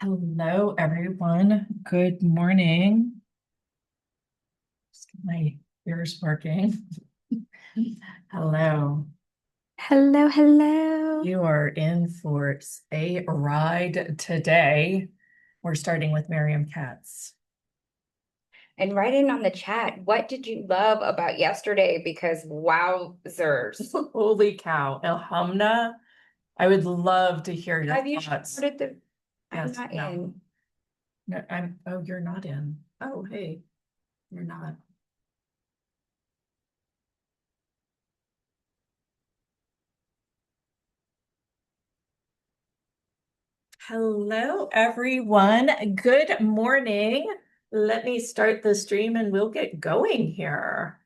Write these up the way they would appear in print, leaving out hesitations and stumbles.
Hello, everyone. Good morning. Just get my ears working. Hello. Hello, hello. You are in for a ride today. We're starting with Miriam Katz. And write in on the chat, what did you love about yesterday? Because wowzers. Holy cow, Ilhamna. I would love to hear your Have you thoughts. started the? I'm Yes, not no. in. No, you're not in. Oh, hey, you're not. Hello, everyone. Good morning. Let me start the stream and we'll get going here.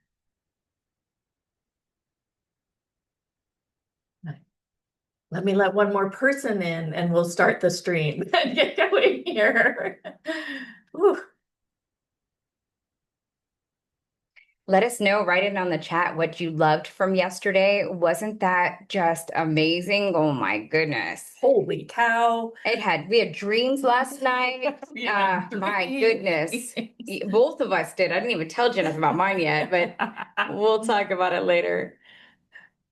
Let me let one more person in and we'll start the stream and get going here. Whew. Let us know, write it on the chat what you loved from yesterday. Wasn't that just amazing? Oh my goodness. Holy cow. We had dreams last night. My goodness. Both of us did. I didn't even tell Jennifer about mine yet, but we'll talk about it later.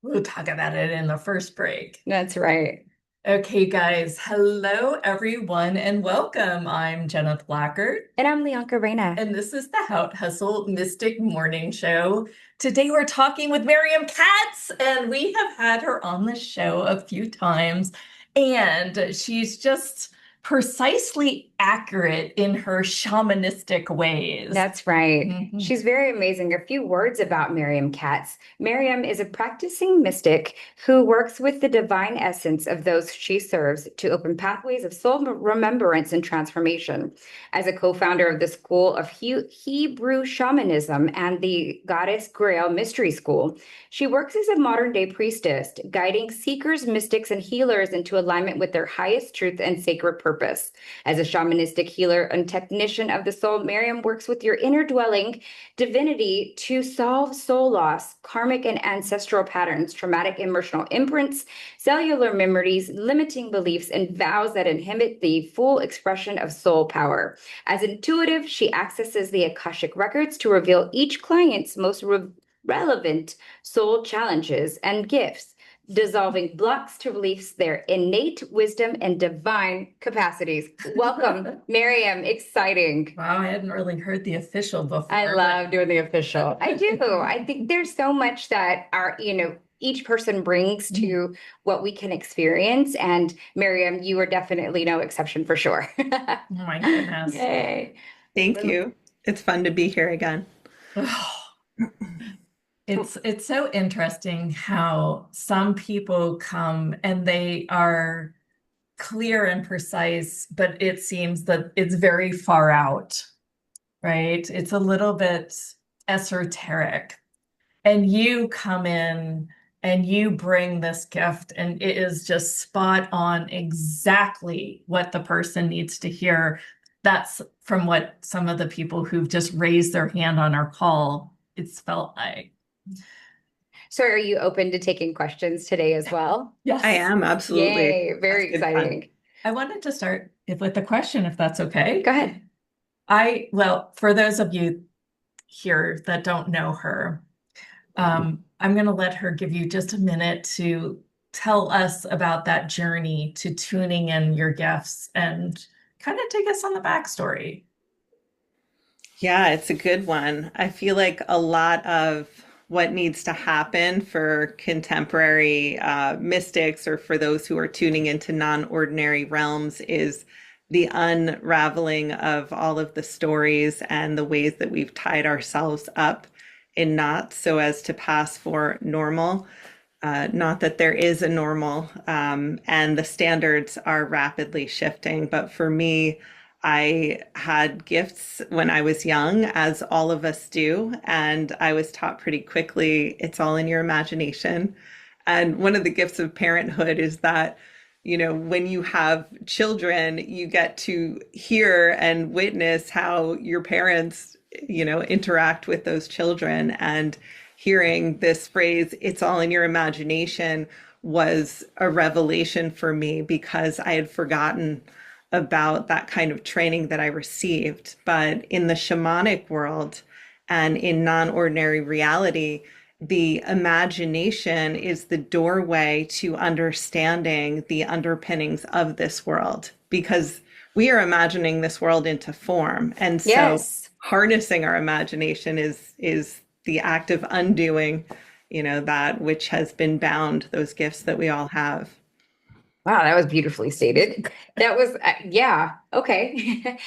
We'll talk about it in the first break. That's right. Okay, guys. Hello, everyone, and welcome. I'm Jenna Blackard. And I'm Leonka Reina. And this is the Hout Hustle Mystic Morning Show. Today we're talking with Miriam Katz, and we have had her on the show a few times, and she's just precisely accurate in her shamanistic ways. That's right. Mhm. She's very amazing. A few words about Miriam Katz. Miriam is a practicing mystic who works with the divine essence of those she serves to open pathways of soul remembrance and transformation. As a co-founder of the School of Hebrew Shamanism and the Goddess Grail Mystery School, she works as a modern-day priestess, guiding seekers, mystics, and healers into alignment with their highest truth and sacred purpose. As a shamanistic healer and technician of the soul, Miriam works with your inner dwelling divinity to solve soul loss, karmic and ancestral patterns, traumatic emotional imprints, cellular memories, limiting beliefs, and vows that inhibit the full expression of soul power. As intuitive, she accesses the Akashic records to reveal each client's most relevant soul challenges and gifts, dissolving blocks to release their innate wisdom and divine capacities. Welcome, Miriam. Exciting. Wow, I hadn't really heard the official before. I love doing the official. I do. I think there's so much that each person brings to what we can experience. And Miriam, you are definitely no exception for sure. Oh my goodness. Yay. Thank you. It's fun to be here again. It's so interesting how some people come and they are clear and precise, but it seems that it's very far out, right? It's a little bit esoteric. And you come in and you bring this gift, and it is just spot on exactly what the person needs to hear. That's from what some of the people who've just raised their hand on our call, it's felt like. So are you open to taking questions today as well? Yes. I am, absolutely. Yay, very That's good fun. exciting. I wanted to start with a question, if that's okay. Go ahead. Well, for those of you here that don't know her, I'm going to let her give you just a minute to tell us about that journey to tuning in your gifts and kind of take us on the backstory. Yeah, it's a good one. I feel like a lot of what needs to happen for contemporary mystics or for those who are tuning into non-ordinary realms is the unraveling of all of the stories and the ways that we've tied ourselves up in knots so as to pass for normal. Not that there is a normal, and the standards are rapidly shifting. But for me, I had gifts when I was young, as all of us do, and I was taught pretty quickly it's all in your imagination. And one of the gifts of parenthood is that, when you have children, you get to hear and witness how your parents, interact with those children. And hearing this phrase, it's all in your imagination, was a revelation for me because I had forgotten about that kind of training that I received. But in the shamanic world and in non-ordinary reality, the imagination is the doorway to understanding the underpinnings of this world, because we are imagining this world into form. And so Yes. harnessing our imagination is the act of undoing, that which has been bound, those gifts that we all have. Wow, that was beautifully stated. That was, yeah, okay.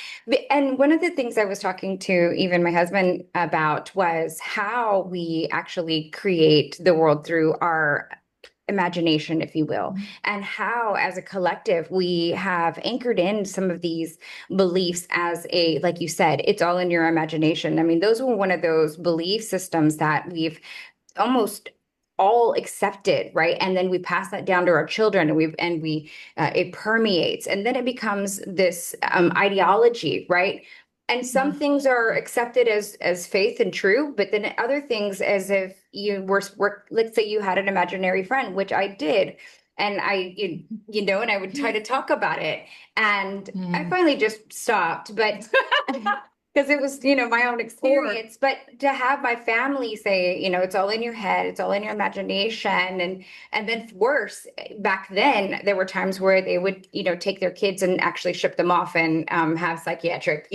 And one of the things I was talking to even my husband about was how we actually create the world through our imagination, if you will, and how, as a collective, we have anchored in some of these beliefs as a, like you said, it's all in your imagination. I mean, those were one of those belief systems that we've almost all accepted, right? And then we pass that down to our children, and we it permeates, and then it becomes this ideology, right? And some things are accepted as faith and true, but then other things, as if you were, let's say you had an imaginary friend, which I did, and and I would try to talk about it, and I finally just stopped, but because it was, my own experience. But to have my family say, it's all in your head, it's all in your imagination. And then worse, back then, there were times where they would, take their kids and actually ship them off and have psychiatric,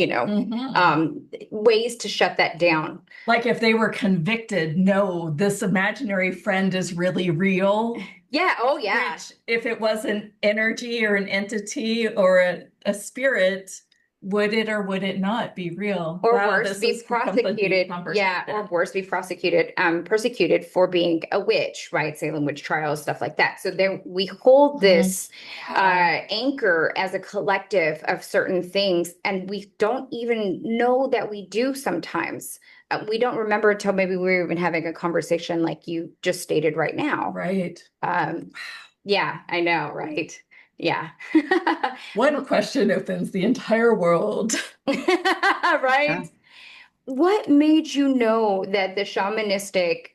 ways to shut that down. Like if they were convicted, no, this imaginary friend is really real. Yeah. Oh, yeah. Which, if it was an energy or an entity or a spirit, would it or would it not be real? Or Wow, worse, this be has become a deep prosecuted. Yeah, conversation. or worse, be persecuted for being a witch, right? Salem witch trials, stuff like that. So then we hold this anchor as a collective of certain things, and we don't even know that we do sometimes. We don't remember until maybe we were even having a conversation like you just stated right now. Right. Yeah, I know, right? Yeah. One question opens the entire world. Yeah. Right? What made you know that the shamanistic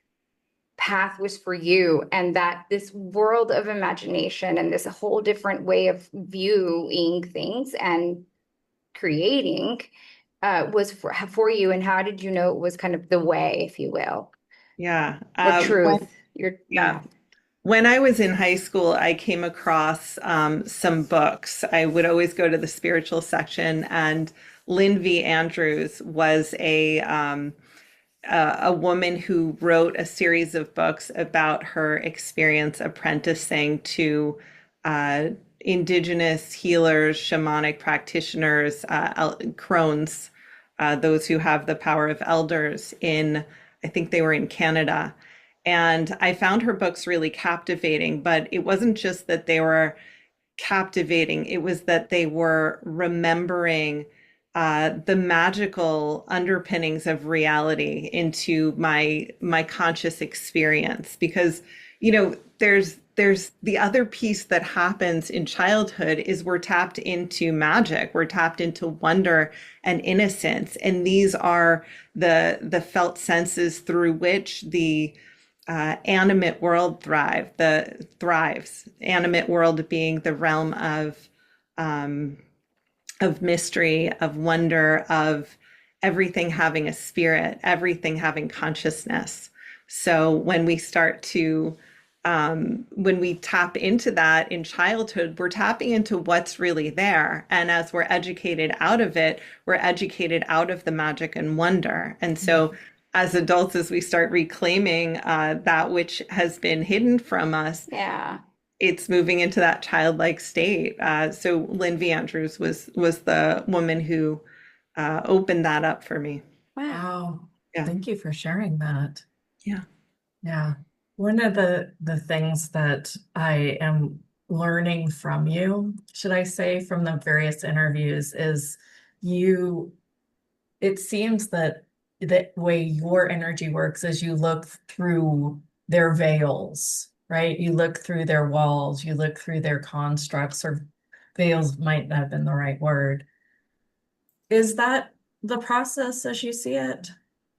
path was for you, and that this world of imagination and this whole different way of viewing things and creating was for you? And how did you know it was kind of the way, if you will, Yeah. or When, truth? yeah. When I was in high school, I came across some books. I would always go to the spiritual section, and Lynn V. Andrews was a woman who wrote a series of books about her experience apprenticing to uh, indigenous healers, shamanic practitioners, crones, those who have the power of elders I think they were in Canada. And I found her books really captivating, but it wasn't just that they were captivating, it was that they were remembering the magical underpinnings of reality into my conscious experience. Because there's the other piece that happens in childhood is we're tapped into magic, we're tapped into wonder and innocence, and these are the felt senses through which the animate world thrives. Animate world being the realm of mystery, of wonder, of everything having a spirit, everything having consciousness. So when we tap into that in childhood, we're tapping into what's really there. And as we're educated out of it, we're educated out of the magic and wonder. And so as adults, as we start reclaiming that which has been hidden from us, Yeah. it's moving into that childlike state. So Lynn V. Andrews was the woman who opened that up for me. Wow. Yeah. Thank you for sharing that. Yeah. Yeah. One of the things that I am learning from you, should I say, from the various interviews is it seems that the way your energy works is you look through their veils, right? You look through their walls, you look through their constructs, or veils might not have been the right word. Is that the process as you see it?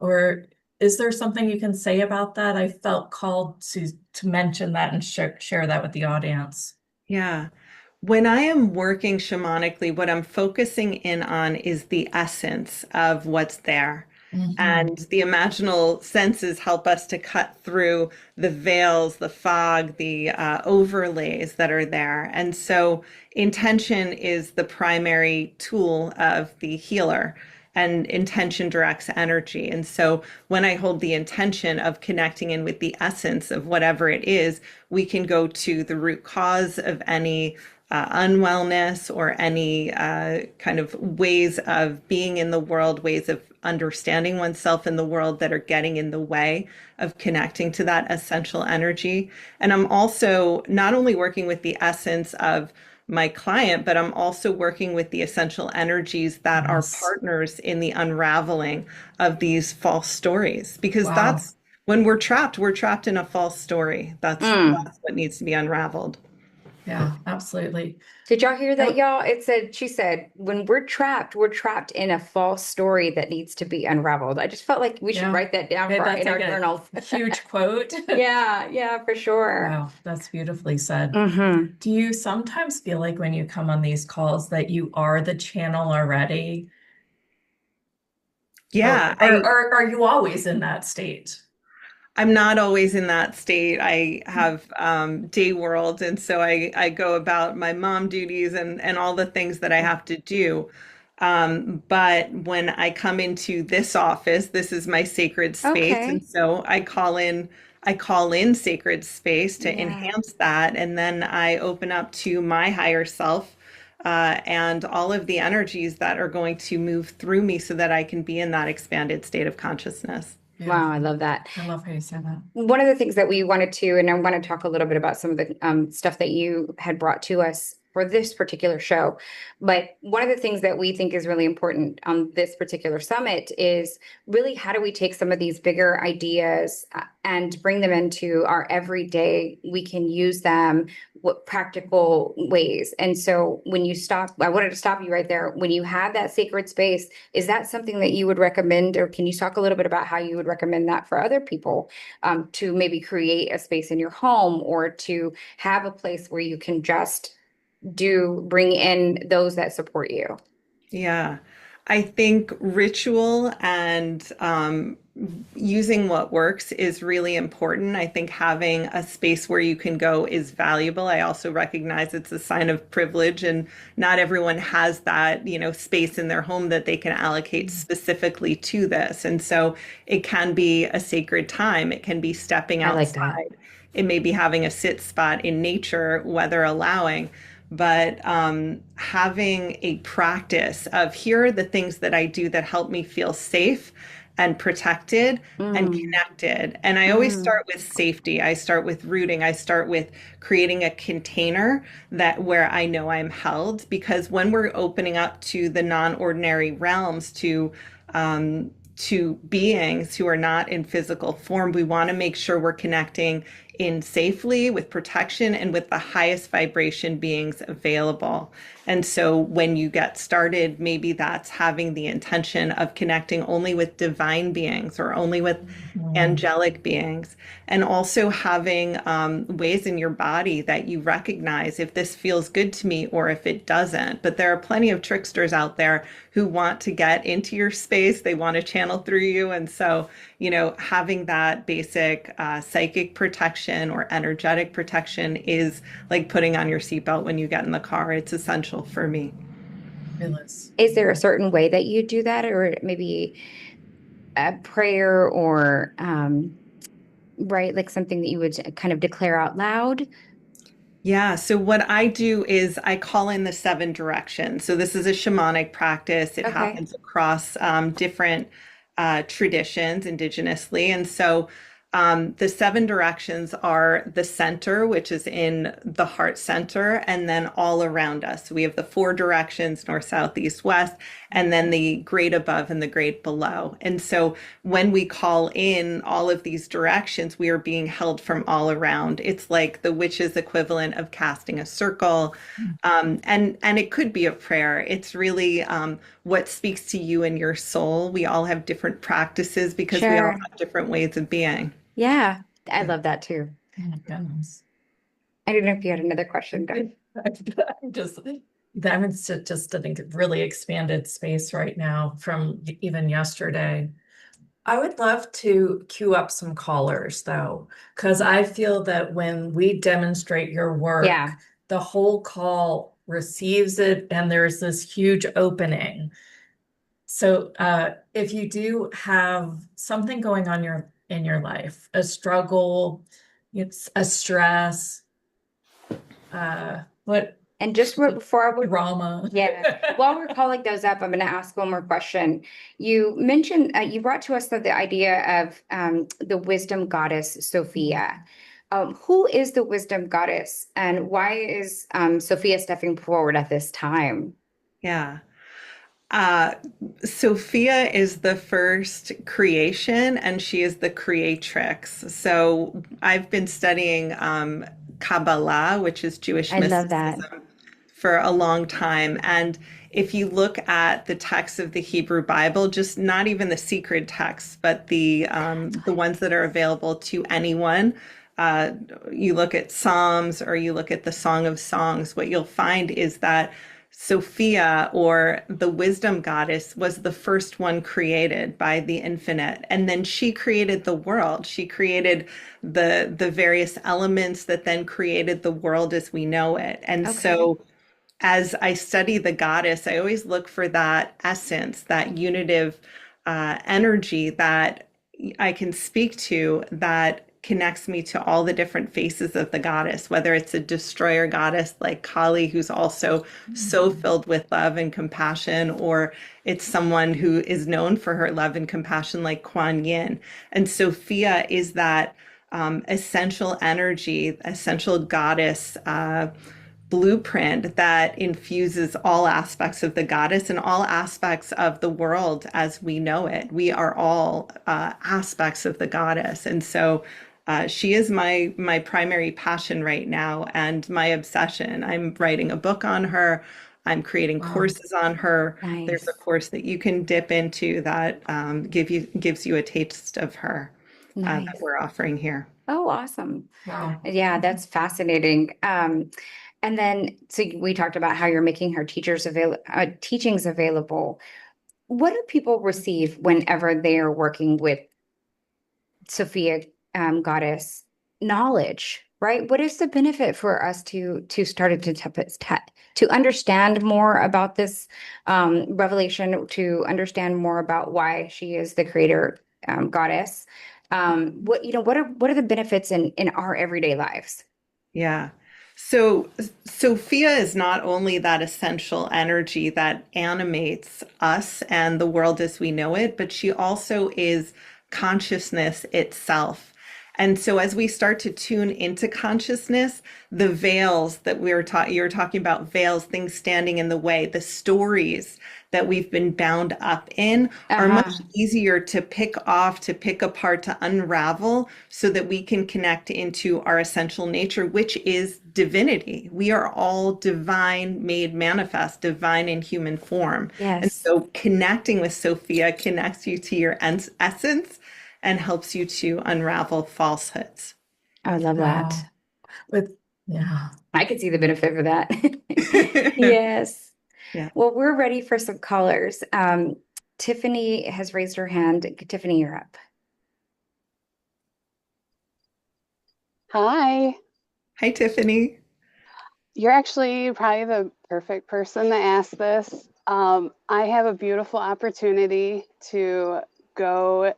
Or is there something you can say about that? I felt called to mention that and share that with the audience. Yeah. When I am working shamanically, what I'm focusing in on is the essence of what's there. And Mhm. the imaginal senses help us to cut through the veils, the fog, the overlays that are there. And so intention is the primary tool of the healer, and intention directs energy. And so when I hold the intention of connecting in with the essence of whatever it is, we can go to the root cause of any unwellness or any kind of ways of being in the world, ways of understanding oneself in the world that are getting in the way of connecting to that essential energy. And I'm also not only working with the essence of my client, but I'm also working with the essential energies that are Yes. partners in the unraveling of these false stories. Because Wow. that's when we're trapped in a false story. That's what needs to be unraveled. Yeah, absolutely. Did y'all hear that, Oh, y'all? She said, when we're trapped in a false story that needs to be unraveled. I just felt like we should yeah. write that down Okay, for that's in like our a journals. huge quote. Yeah, yeah, for sure. Wow, that's beautifully said. Hmm. Do you sometimes feel like when you come on these calls that you are the channel already? Yeah, Or are you always in that state? I'm not always in that state. I have day world, and so I go about my mom duties and all the things that I have to do. But when I come into this office, this is my sacred space, and Okay. so I call in sacred space to Yeah. enhance that, and then I open up to my higher self. And all of the energies that are going to move through me so that I can be in that expanded state of consciousness. Wow, I Beautiful. love that. I love how you said that. One of the things that we wanted to, and I want to talk a little bit about some of the stuff that you had brought to us for this particular show. But one of the things that we think is really important on this particular summit is really how do we take some of these bigger ideas and bring them into our everyday, we can use them, what practical ways. And so when you stop, I wanted to stop you right there. When you have that sacred space, is that something that you would recommend, or can you talk a little bit about how you would recommend that for other people, to maybe create a space in your home or to have a place where you can just bring in those that support you? Yeah, I think ritual and using what works is really important. I think having a space where you can go is valuable. I also recognize it's a sign of privilege, and not everyone has that, space in their home that they can allocate specifically to this. And so it can be a sacred time. It can be stepping I like that. outside. It may be having a sit spot in nature, weather allowing, but having a practice of here are the things that I do that help me feel safe and protected and Mm, connected. And I always mm, start with safety. I start with rooting. I start with creating a container that where I know I'm held, because when we're opening up to the non-ordinary realms, to beings who are not in physical form, we want to make sure we're connecting in safely with protection and with the highest vibration beings available. And so when you get started, maybe that's having the intention of connecting only with divine beings or only with Mhm. angelic beings, and also having ways in your body that you recognize if this feels good to me or if it doesn't. But there are plenty of tricksters out there who want to get into your space, they want to channel through you. And so, having that basic psychic protection or energetic protection is like putting on your seatbelt when you get in the car. It's essential for me. Fabulous. is there a certain way that you do that, or maybe a prayer or right, like something that you would kind of declare out loud? Yeah, so what I do is I call in the seven directions. So this is a shamanic practice. It Okay. happens across different traditions indigenously. And so the seven directions are the center, which is in the heart center, and then all around us. So we have the four directions, north, south, east, west, and then the great above and the great below. And so when we call in all of these directions, we are being held from all around. It's like the witch's equivalent of casting a circle. And it could be a prayer. It's really what speaks to you and your soul. We all have different practices because we all Sure. have different ways of being. Yeah, I Yeah. love that too. Oh my goodness. I don't know if you had another question. Go ahead. I'm just I'm just in a really expanded space right now from even yesterday. I would love to queue up some callers though, because I feel that when we demonstrate your Yeah. work, the whole call receives it and there's this huge opening. So if you do have something going on in your life, a struggle, it's a stress, what And just before I would, drama. yeah, while we're calling those up, I'm going to ask one more question. You mentioned, you brought to us the idea of the wisdom goddess, Sophia. Who is the wisdom goddess and why is Sophia stepping forward at this time? Yeah. Uh, Sophia is the first creation and she is the creatrix. So I've been studying Kabbalah, which is Jewish I love that. mysticism, for a long time. And if you look at the texts of the Hebrew Bible, just not even the secret texts, but the ones that are available to anyone, uh, you look at Psalms or you look at the Song of Songs, what you'll find is that Sophia, or the wisdom goddess, was the first one created by the infinite. And then she created the world. She created the various elements that then created the world as we know it. And Okay. so as I study the goddess, I always look for that essence, that unitive energy that I can speak to that connects me to all the different faces of the goddess, whether it's a destroyer goddess like Kali, who's also so filled with love and compassion, or it's someone who is known for her love and compassion like Kuan Yin. And Sophia is that essential energy, essential goddess blueprint that infuses all aspects of the goddess and all aspects of the world as we know it. We are all aspects of the goddess, and so she is my primary passion right now and my obsession. I'm writing a book on her. I'm creating Wow. courses on her. There's a Nice. course that you can dip into that gives you a taste of her that Nice. we're offering here. Oh, awesome. Wow. Yeah, that's fascinating. And then, so we talked about how you're making her teachings available. What do people receive whenever they are working with Sophia, Goddess knowledge? Right? What is the benefit for us to start to understand more about this revelation, to understand more about why she is the creator goddess? What are the benefits in our everyday lives? Yeah. So Sophia is not only that essential energy that animates us and the world as we know it, but she also is consciousness itself. And so as we start to tune into consciousness, the veils that you're talking about, veils, things standing in the way, the stories that we've been bound up in are much Uh-huh. easier to pick off, to pick apart, to unravel so that we can connect into our essential nature, which is divinity. We are all divine made manifest, divine in human form. And Yes. so connecting with Sophia connects you to your essence and helps you to unravel falsehoods. I love that. Wow. With yeah. I could see the benefit for that. Yes. Yeah. Well, we're ready for some callers. Tiffany has raised her hand. Tiffany, you're up. Hi, Hi, Tiffany. you're actually probably the perfect person to ask this. I have a beautiful opportunity to go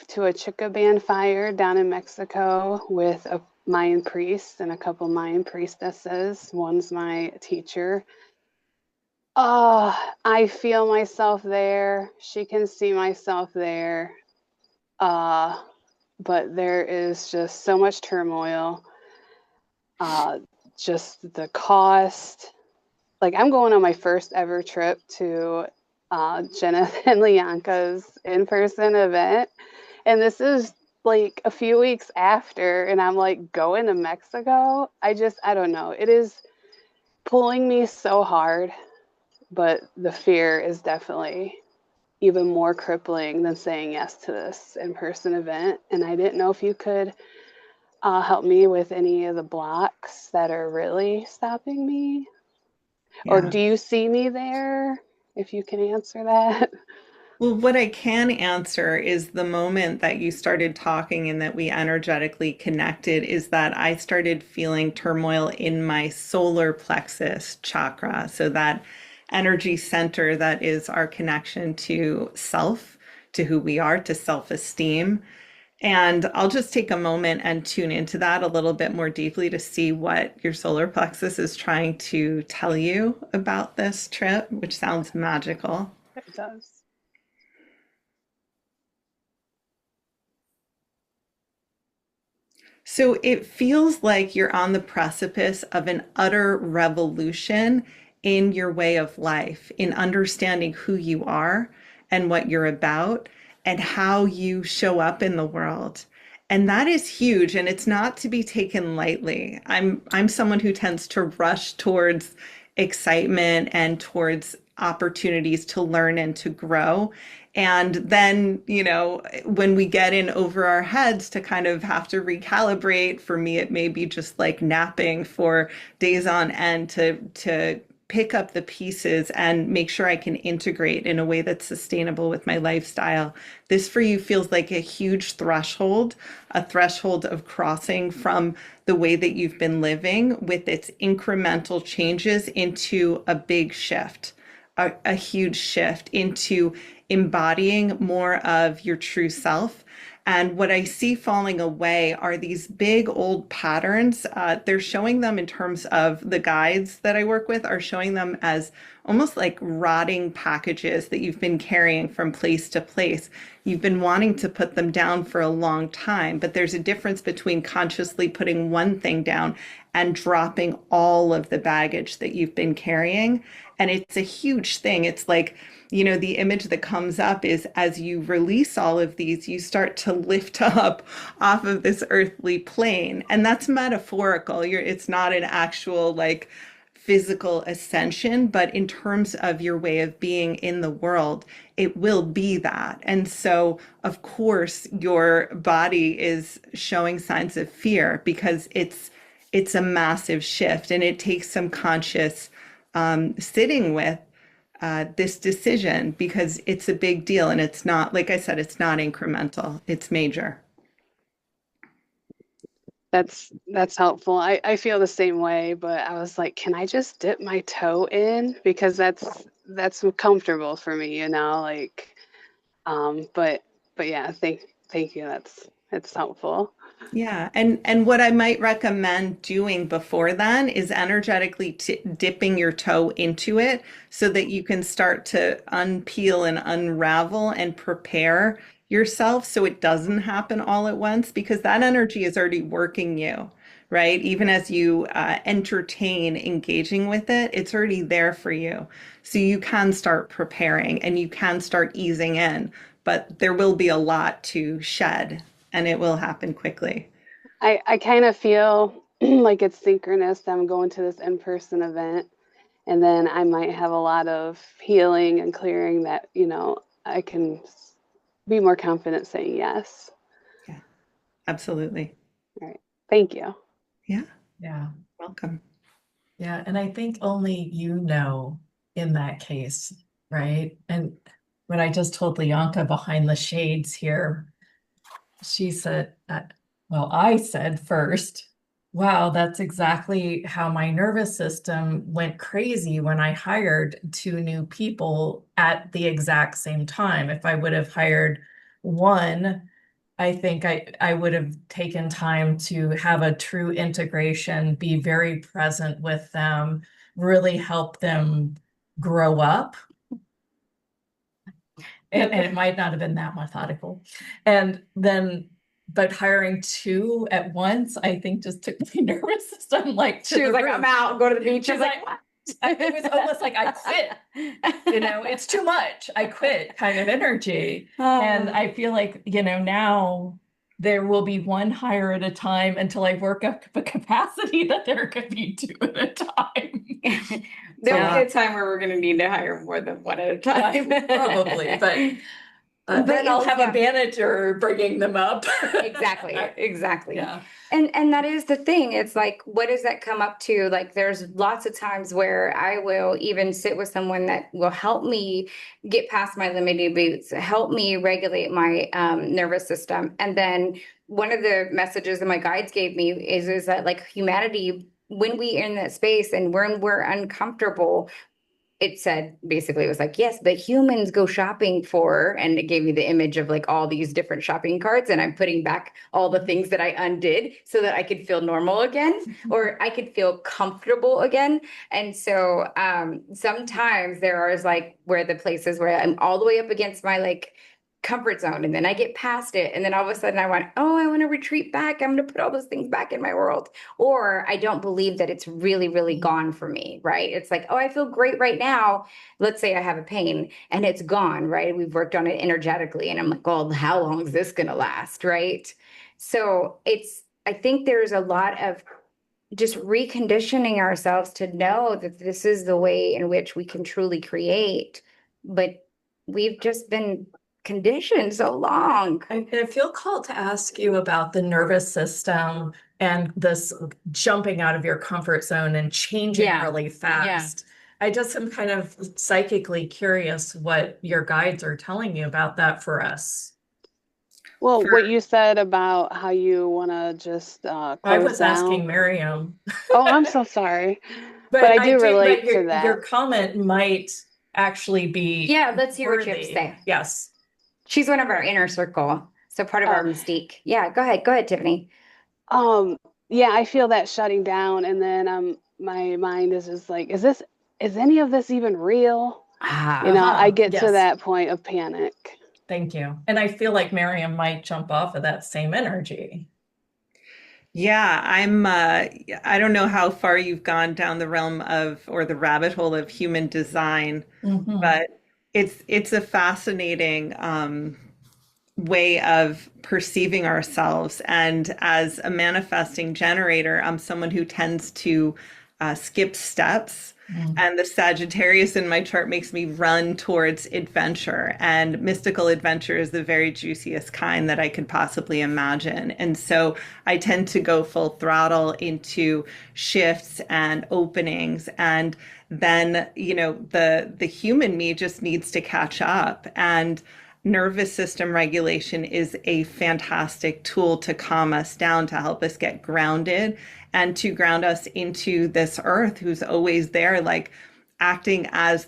to a Chicaban fire down in Mexico with a Mayan priest and a couple Mayan priestesses. One's my teacher. Oh, I feel myself there. She can see myself there. Uh, but there is just so much turmoil. Uh, just the cost. Like I'm going on my first ever trip to Jenna and Lianka's in-person event. And this is like a few weeks after, and I'm like going to Mexico. I don't know. It is pulling me so hard, but the fear is definitely even more crippling than saying yes to this in-person event. And I didn't know if you could help me with any of the blocks that are really stopping me? Or Yeah. do you see me there? If you can answer that. Well, what I can answer is the moment that you started talking and that we energetically connected is that I started feeling turmoil in my solar plexus chakra. So that energy center that is our connection to self, to who we are, to self-esteem. And I'll just take a moment and tune into that a little bit more deeply to see what your solar plexus is trying to tell you about this trip, which sounds magical. It does. So it feels like you're on the precipice of an utter revolution in your way of life, in understanding who you are and what you're about and how you show up in the world. And that is huge, and it's not to be taken lightly. I'm someone who tends to rush towards excitement and towards opportunities to learn and to grow. And then, when we get in over our heads to kind of have to recalibrate, for me, it may be just like napping for days on end to pick up the pieces and make sure I can integrate in a way that's sustainable with my lifestyle. This for you feels like a huge threshold, a threshold of crossing from the way that you've been living with its incremental changes into a big shift, a huge shift into embodying more of your true self. And what I see falling away are these big old patterns. They're showing them in terms of the guides that I work with are showing them as almost like rotting packages that you've been carrying from place to place. You've been wanting to put them down for a long time, but there's a difference between consciously putting one thing down and dropping all of the baggage that you've been carrying. And it's a huge thing. It's like, the image that comes up is as you release all of these, you start to lift up off of this earthly plane. And that's metaphorical. It's not an actual like physical ascension, but in terms of your way of being in the world, it will be that. And so, of course, your body is showing signs of fear because it's a massive shift and it takes some conscious sitting with this decision because it's a big deal and it's not, like I said, it's not incremental, it's major. That's helpful. I feel the same way, but I was like, can I just dip my toe in? Because that's comfortable for me, like but yeah, thank you. That's helpful. Yeah, and what I might recommend doing before then is energetically dipping your toe into it so that you can start to unpeel and unravel and prepare yourself so it doesn't happen all at once because that energy is already working you, right? Even as you entertain engaging with it, it's already there for you. So you can start preparing and you can start easing in, but there will be a lot to shed and it will happen quickly. I kind of feel like it's synchronous that I'm going to this in-person event, and then I might have a lot of healing and clearing that, I can be more confident saying yes. Yeah, absolutely. All right. Thank you. Yeah, Yeah. welcome. Yeah. And I think only in that case, right? And when I just told Leonka behind the shades here, she said, well, I said first, wow, that's exactly how my nervous system went crazy when I hired two new people at the exact same time. If I would have hired one, I think I would have taken time to have a true integration, be very present with them, really help them grow up. And it might not have been that methodical. And then, but hiring two at once, I think just took my nervous system like to She was the like, roof. I'm out, go to the beach. She's like, it was almost like I quit. It's too much. I quit kind of energy. And I feel like, now there will be one hire at a time until I work up a capacity that there could be two at a time. There'll be a time where we're going to need to hire more than one at a time. Probably, but But then I'll it's, have yeah. a manager bringing them up. Exactly. Yeah. And that is the thing. It's like, what does that come up to? Like, there's lots of times where I will even sit with someone that will help me get past my limiting beliefs, help me regulate my nervous system. And then one of the messages that my guides gave me is that like humanity, when we are in that space and when we're uncomfortable, it said basically it was like, yes, but humans go shopping for, and it gave me the image of like all these different shopping carts, and I'm putting back all the things that I undid so that I could feel normal again or I could feel comfortable again. And so sometimes there are like where the places where I'm all the way up against my like comfort zone, and then I get past it, and then all of a sudden I want, oh, I want to retreat back, I'm going to put all those things back in my world, or I don't believe that it's really gone for me, right? It's like, oh, I feel great right now. Let's say I have a pain and it's gone, right? We've worked on it energetically, and I'm like, well, how long is this going to last, right? So I think there's a lot of just reconditioning ourselves to know that this is the way in which we can truly create, but we've just been conditioned so long. I feel called to ask you about the nervous system and this jumping out of your comfort zone and changing Yeah. really fast. I just am kind of psychically curious what your guides are telling you about that for us. Well, For what you said about how you want to just I close was down. asking Miriam, Oh, I'm so sorry. But but I I do do, but relate to your that. comment might actually be Yeah, let's hear what you have to worthy. say. Yes. She's one of our inner circle, so part of our Oh, mystique. Yeah, go ahead. Go ahead, Tiffany. um, yeah, I feel that shutting down, and then my mind is just like, is any of this even real? I Uh-huh. get to Yes. that point of panic. Thank you. And I feel like Miriam might jump off of that same energy. Yeah, I don't know how far you've gone down the realm of or the rabbit hole of human design, Hmm. but it's a fascinating way of perceiving ourselves. And as a manifesting generator, I'm someone who tends to skip steps. And the Sagittarius in my chart makes me run towards adventure. And mystical adventure is the very juiciest kind that I could possibly imagine. And so I tend to go full throttle into shifts and openings. And then, the human me just needs to catch up. And nervous system regulation is a fantastic tool to calm us down, to help us get grounded and to ground us into this earth who's always there, like acting as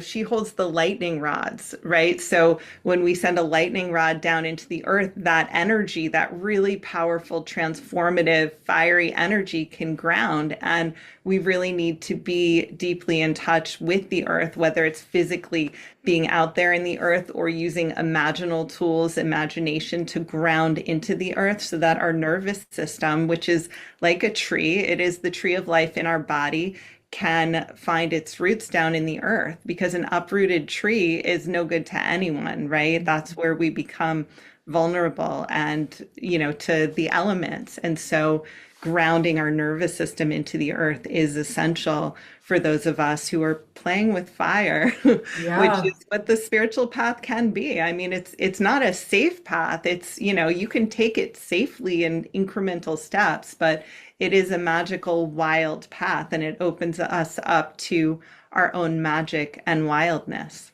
she holds the lightning rods, right? So when we send a lightning rod down into the earth, that energy, that really powerful, transformative, fiery energy can ground. And we really need to be deeply in touch with the earth, whether it's physically being out there in the earth or using imaginal tools, imagination to ground into the earth so that our nervous system, which is like a tree, it is the tree of life in our body, can find its roots down in the earth, because an uprooted tree is no good to anyone, right? That's where we become vulnerable and, to the elements. And so grounding our nervous system into the earth is essential for those of us who are playing with fire, which Yeah. is what the spiritual path can be. I mean, it's not a safe path. It's, you can take it safely in incremental steps, but it is a magical, wild path, and it opens us up to our own magic and wildness.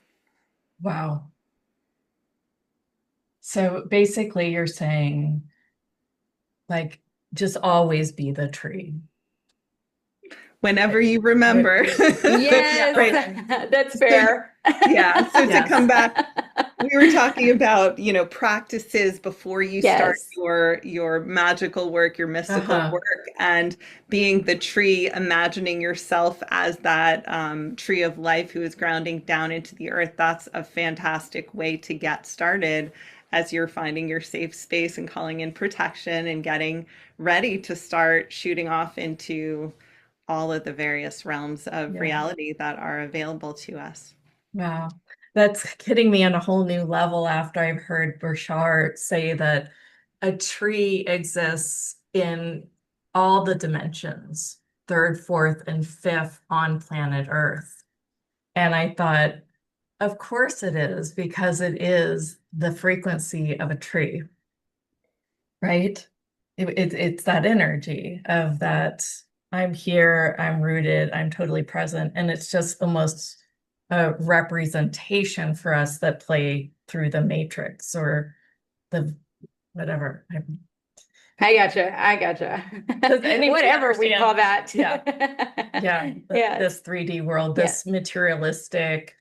Wow. So basically, you're saying, like, just always be the tree. Whenever you remember. Yeah. Yes, Right. that's So, fair. yeah. So to come Yes. back, we were talking about, practices before you start Yes. your magical work, your mystical Uh-huh. work, and being the tree, imagining yourself as that tree of life who is grounding down into the earth. That's a fantastic way to get started as you're finding your safe space and calling in protection and getting ready to start shooting off into all of the various realms of Yeah. reality that are available to us. Wow. That's hitting me on a whole new level after I've heard Burchard say that a tree exists in all the dimensions, third, fourth, and fifth on planet Earth. And I thought, Of course it is, because it is the frequency of a tree, right? It's that energy of that I'm here, I'm rooted, I'm totally present. And it's just almost a representation for us that play through the matrix or the whatever. I gotcha. Does anybody Whatever we understand? call that. Yeah. Yeah. Yes. This 3D world, Yes. this materialistic,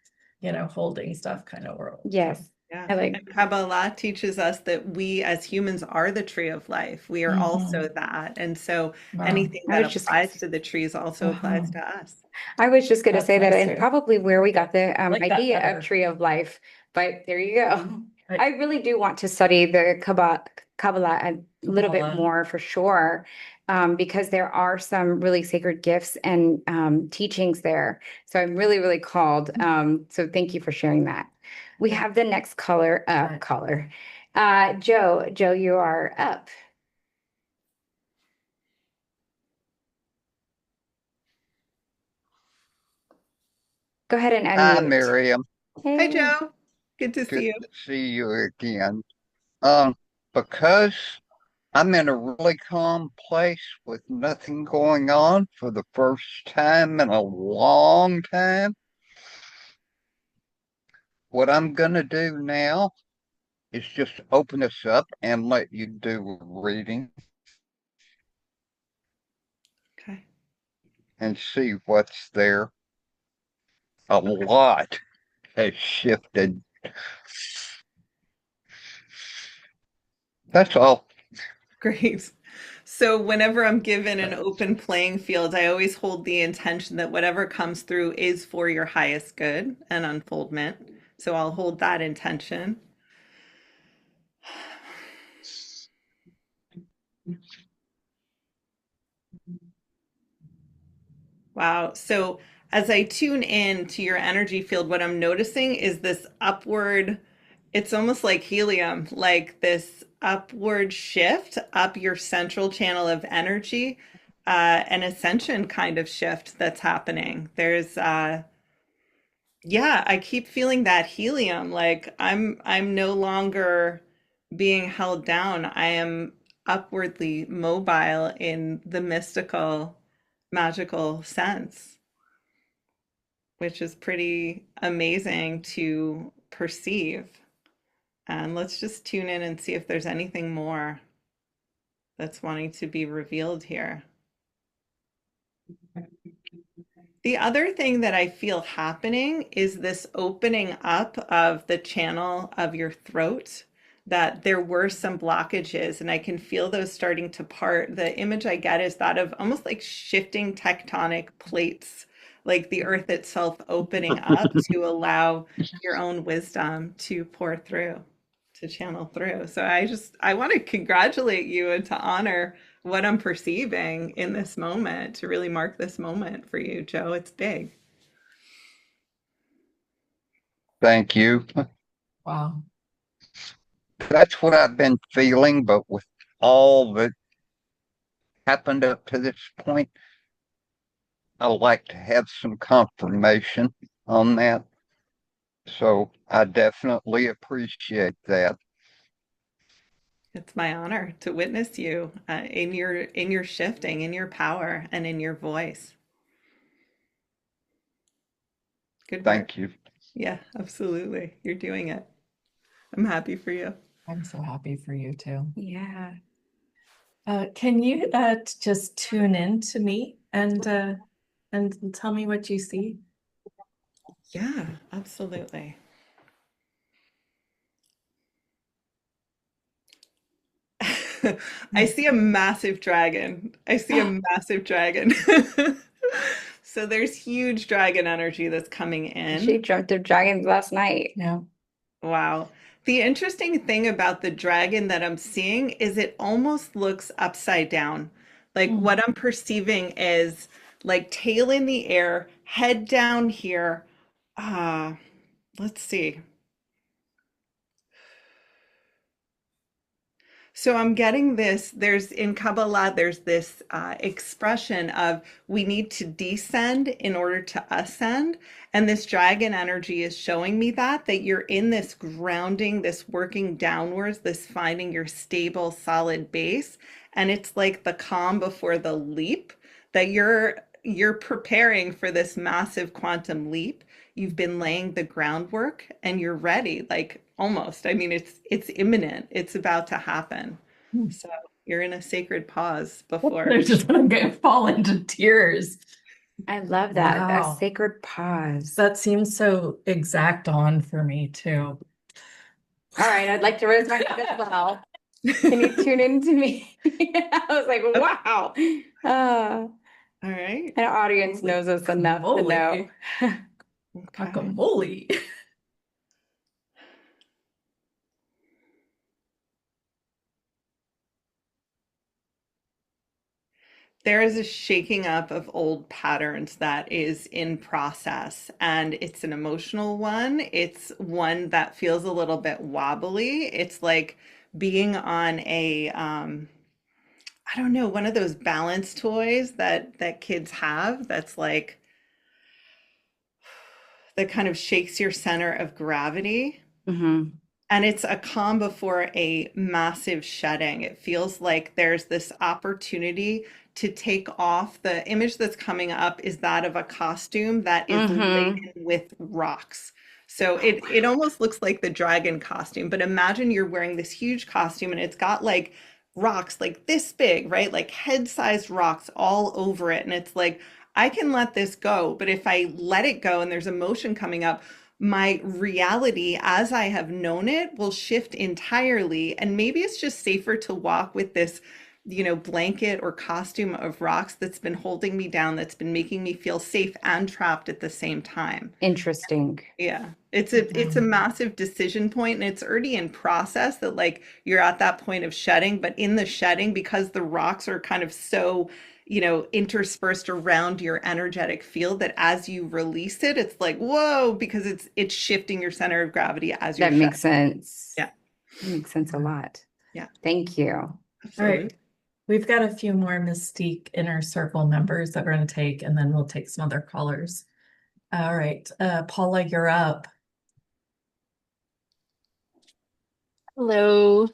holding stuff kind of world. Yes. Yeah. I like, And Kabbalah teaches us that we as humans are the tree of life. We are also that. And so Wow. anything I that was just, applies to the trees also applies to us. I was just going to That's say that, nice and too. probably where we got the Like that idea better. of tree of life. But there you go. I- I really do want to study the Kabbalah a little bit Kabbalah. more for sure, because there are some really sacred gifts and teachings there. So I'm really, really called. So thank you for sharing that. We have the next caller. Joe, you are up. Go ahead and Hi, unmute. Miriam. Hi, Hey. Joe. Good to see Good you. to see you again. Because I'm in a really calm place with nothing going on for the first time in a long time, what I'm gonna do now is just open this up and let you do a reading Okay. and see what's there. A lot has shifted. That's all. Great. So whenever I'm given an open playing field, I always hold the intention that whatever comes through is for your highest good and unfoldment. So I'll hold that intention. Wow. So as I tune in to your energy field, what I'm noticing is this upward, it's almost like helium, like this upward shift up your central channel of energy, an ascension kind of shift that's happening. Yeah, I keep feeling that helium, like I'm no longer being held down. I am upwardly mobile in the mystical, magical sense, which is pretty amazing to perceive. And let's just tune in and see if there's anything more that's wanting to be revealed here. The other thing that I feel happening is this opening up of the channel of your throat, that there were some blockages, and I can feel those starting to part. The image I get is that of almost like shifting tectonic plates, like the earth itself opening up to allow your own wisdom to pour through, to channel through. So I want to congratulate you and to honor what I'm perceiving in this moment, to really mark this moment for you, Joe. It's big. Thank you. Wow. That's what I've been feeling, but with all that happened up to this point, I like to have some confirmation on that. So I definitely appreciate that. It's my honor to witness you in your shifting, in your power, and in your voice. Good work. Thank you. Yeah, absolutely. You're doing it. I'm happy for you. I'm so happy for you too. Yeah. Can you just tune in to me and tell me what you see? Yeah, absolutely. I see a massive dragon. I see a massive dragon. So there's huge dragon energy that's coming She in. jumped of dragons last night. Yeah. Wow. The interesting thing about the dragon that I'm seeing is it almost looks upside down. Like what I'm perceiving is like tail in the air, head down here. Ah, let's see. So I'm getting this, there's in Kabbalah, there's this expression of we need to descend in order to ascend. And this dragon energy is showing me that you're in this grounding, this working downwards, this finding your stable, solid base. And it's like the calm before the leap, that you're preparing for this massive quantum leap. You've been laying the groundwork and you're ready, like almost. I mean, it's imminent. It's about to happen. So you're in a sacred pause before. They're just gonna fall into tears. I love that. A Wow. sacred pause. That seems so exact on for me too. All right, I'd like to raise my hand as well. Can you tune into me? I was like, wow. All right. An audience knows us enough to know. Okay. Guacamole. There is a shaking up of old patterns that is in process, and it's an emotional one. It's one that feels a little bit wobbly. It's like being on a I don't know, one of those balance toys that kids have that's like that kind of shakes your center of gravity. Mm-hmm. And it's a calm before a massive shedding. It feels like there's this opportunity to take off. The image that's coming up is that of a costume that is laden with rocks. So it almost looks like the dragon costume, but imagine you're wearing this huge costume and it's got like rocks like this big, right? Like head-sized rocks all over it. And it's like, I can let this go, but if I let it go and there's emotion coming up, my reality as I have known it will shift entirely. And maybe it's just safer to walk with this, blanket or costume of rocks that's been holding me down, that's been making me feel safe and trapped at the same time. Interesting. Yeah. It's a massive decision point, and it's already in process that like you're at that point of shedding, but in the shedding, because the rocks are kind of so interspersed around your energetic field, that as you release it, it's like, whoa, because it's shifting your center of gravity as you're That makes sense. Yeah. That makes sense a lot. Yeah. Thank you. All right. We've got a few more Mystique Inner Circle members that we're going to take, and then we'll take some other callers. All right. Paula, you're up. Hello.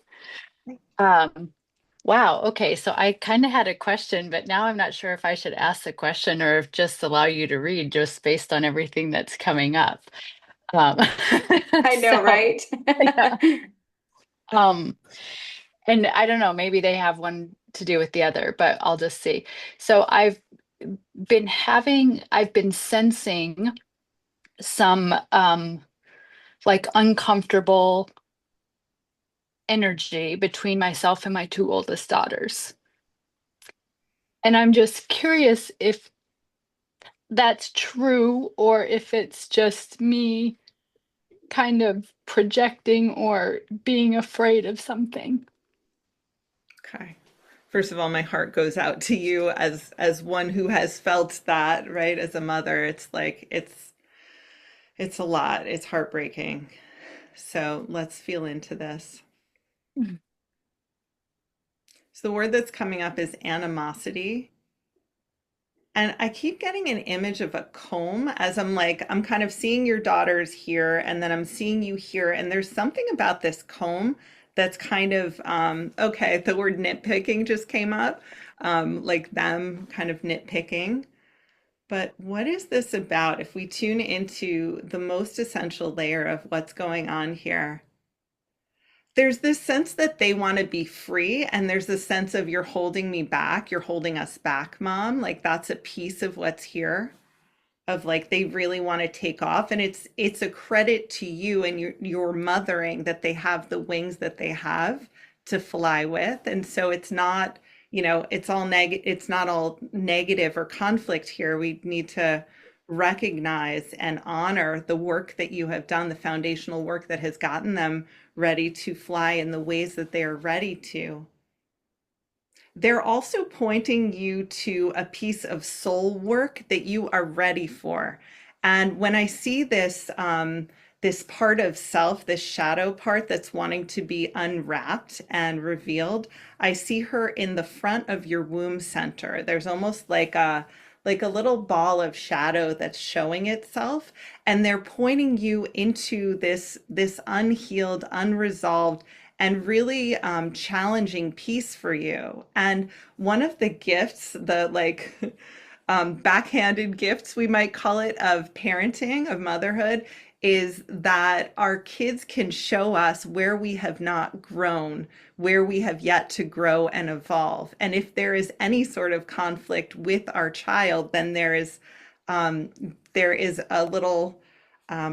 Wow. Okay. So I kind of had a question, but now I'm not sure if I should ask the question or if just allow you to read just based on everything that's coming up. I know, So, right? yeah. And I don't know, maybe they have one to do with the other, but I'll just see. So I've been sensing some like uncomfortable energy between myself and my two oldest daughters. And I'm just curious if that's true or if it's just me kind of projecting or being afraid of something. Okay. First of all, my heart goes out to you as one who has felt that, right? As a mother, it's like it's a lot. It's heartbreaking. So let's feel into this. Mhm. So the word that's coming up is animosity. And I keep getting an image of a comb as I'm kind of seeing your daughters here, and then I'm seeing you here. And there's something about this comb that's kind of, okay, the word nitpicking just came up, like them kind of nitpicking. But what is this about? If we tune into the most essential layer of what's going on here, there's this sense that they want to be free, and there's this sense of you're holding me back, you're holding us back, mom. Like that's a piece of what's here, of like they really want to take off, and it's a credit to you and your mothering that they have the wings that they have to fly with. And so it's not, it's not all negative or conflict here. We need to recognize and honor the work that you have done, the foundational work that has gotten them ready to fly in the ways that they are ready to. They're also pointing you to a piece of soul work that you are ready for. And when I see this, this part of self, this shadow part that's wanting to be unwrapped and revealed. I see her in the front of your womb center. There's almost like a little ball of shadow that's showing itself, and they're pointing you into this unhealed, unresolved, and really challenging piece for you. And one of the gifts, the like backhanded gifts, we might call it, of parenting, of motherhood, is that our kids can show us where we have not grown, where we have yet to grow and evolve. And if there is any sort of conflict with our child, then there is a little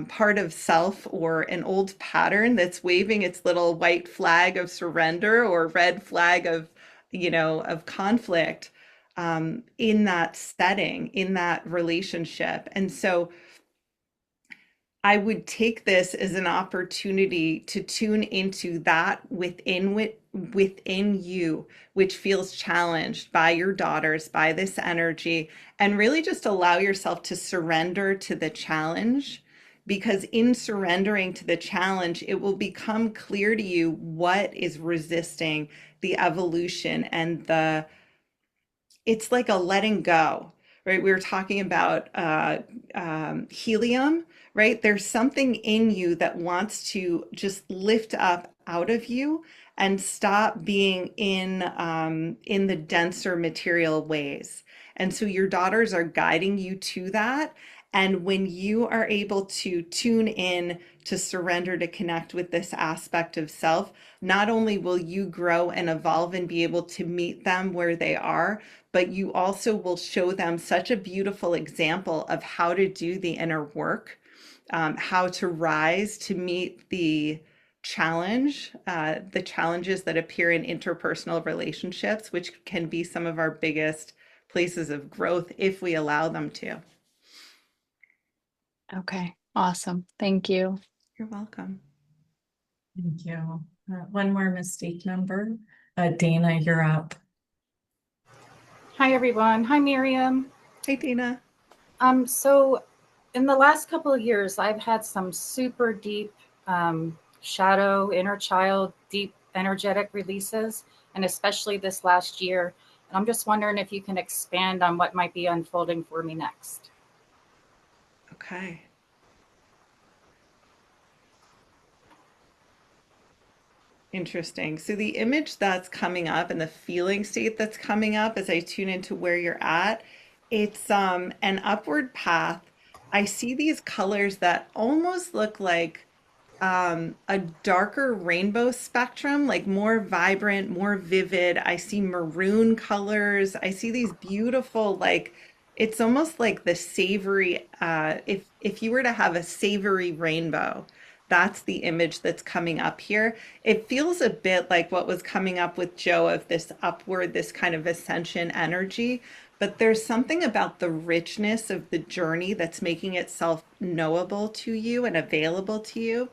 part of self or an old pattern that's waving its little white flag of surrender or red flag of, of conflict in that setting, in that relationship. And so I would take this as an opportunity to tune into that within you, which feels challenged by your daughters, by this energy, and really just allow yourself to surrender to the challenge. Because in surrendering to the challenge, it will become clear to you what is resisting the evolution and it's like a letting go, right? We were talking about helium, right? There's something in you that wants to just lift up out of you and stop being in the denser material ways. And so your daughters are guiding you to that. And when you are able to tune in, to surrender, to connect with this aspect of self, not only will you grow and evolve and be able to meet them where they are, but you also will show them such a beautiful example of how to do the inner work, how to rise to meet the challenges that appear in interpersonal relationships, which can be some of our biggest places of growth if we allow them to. Okay, awesome. Thank you. You're welcome. Thank you. One more mystique number. Dana, you're up. Hi, everyone. Hi, Miriam. Hey, Dina. So in the last couple of years, I've had some super deep shadow, inner child, deep energetic releases, and especially this last year. And I'm just wondering if you can expand on what might be unfolding for me next. Okay. Interesting. So the image that's coming up and the feeling state that's coming up as I tune into where you're at, it's an upward path. I see these colors that almost look like a darker rainbow spectrum, like more vibrant, more vivid. I see maroon colors. I see these beautiful, like it's almost like the savory, if you were to have a savory rainbow, that's the image that's coming up here. It feels a bit like what was coming up with Joe of this upward, this kind of ascension energy, but there's something about the richness of the journey that's making itself knowable to you and available to you.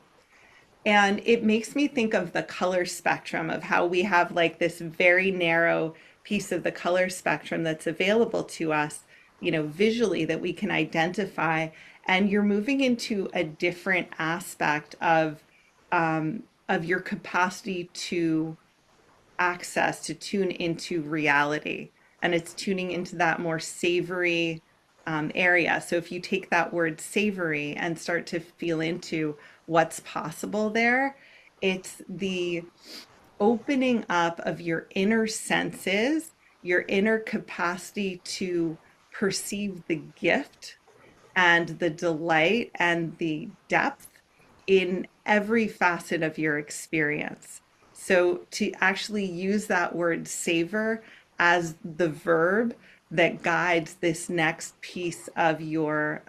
And it makes me think of the color spectrum of how we have like this very narrow piece of the color spectrum that's available to us, visually that we can identify. And you're moving into a different aspect of your capacity to access, to tune into reality. And it's tuning into that more savory area. So if you take that word savory and start to feel into what's possible there, it's the opening up of your inner senses, your inner capacity to perceive the gift and the delight and the depth in every facet of your experience. So to actually use that word savor as the verb that guides this next piece of your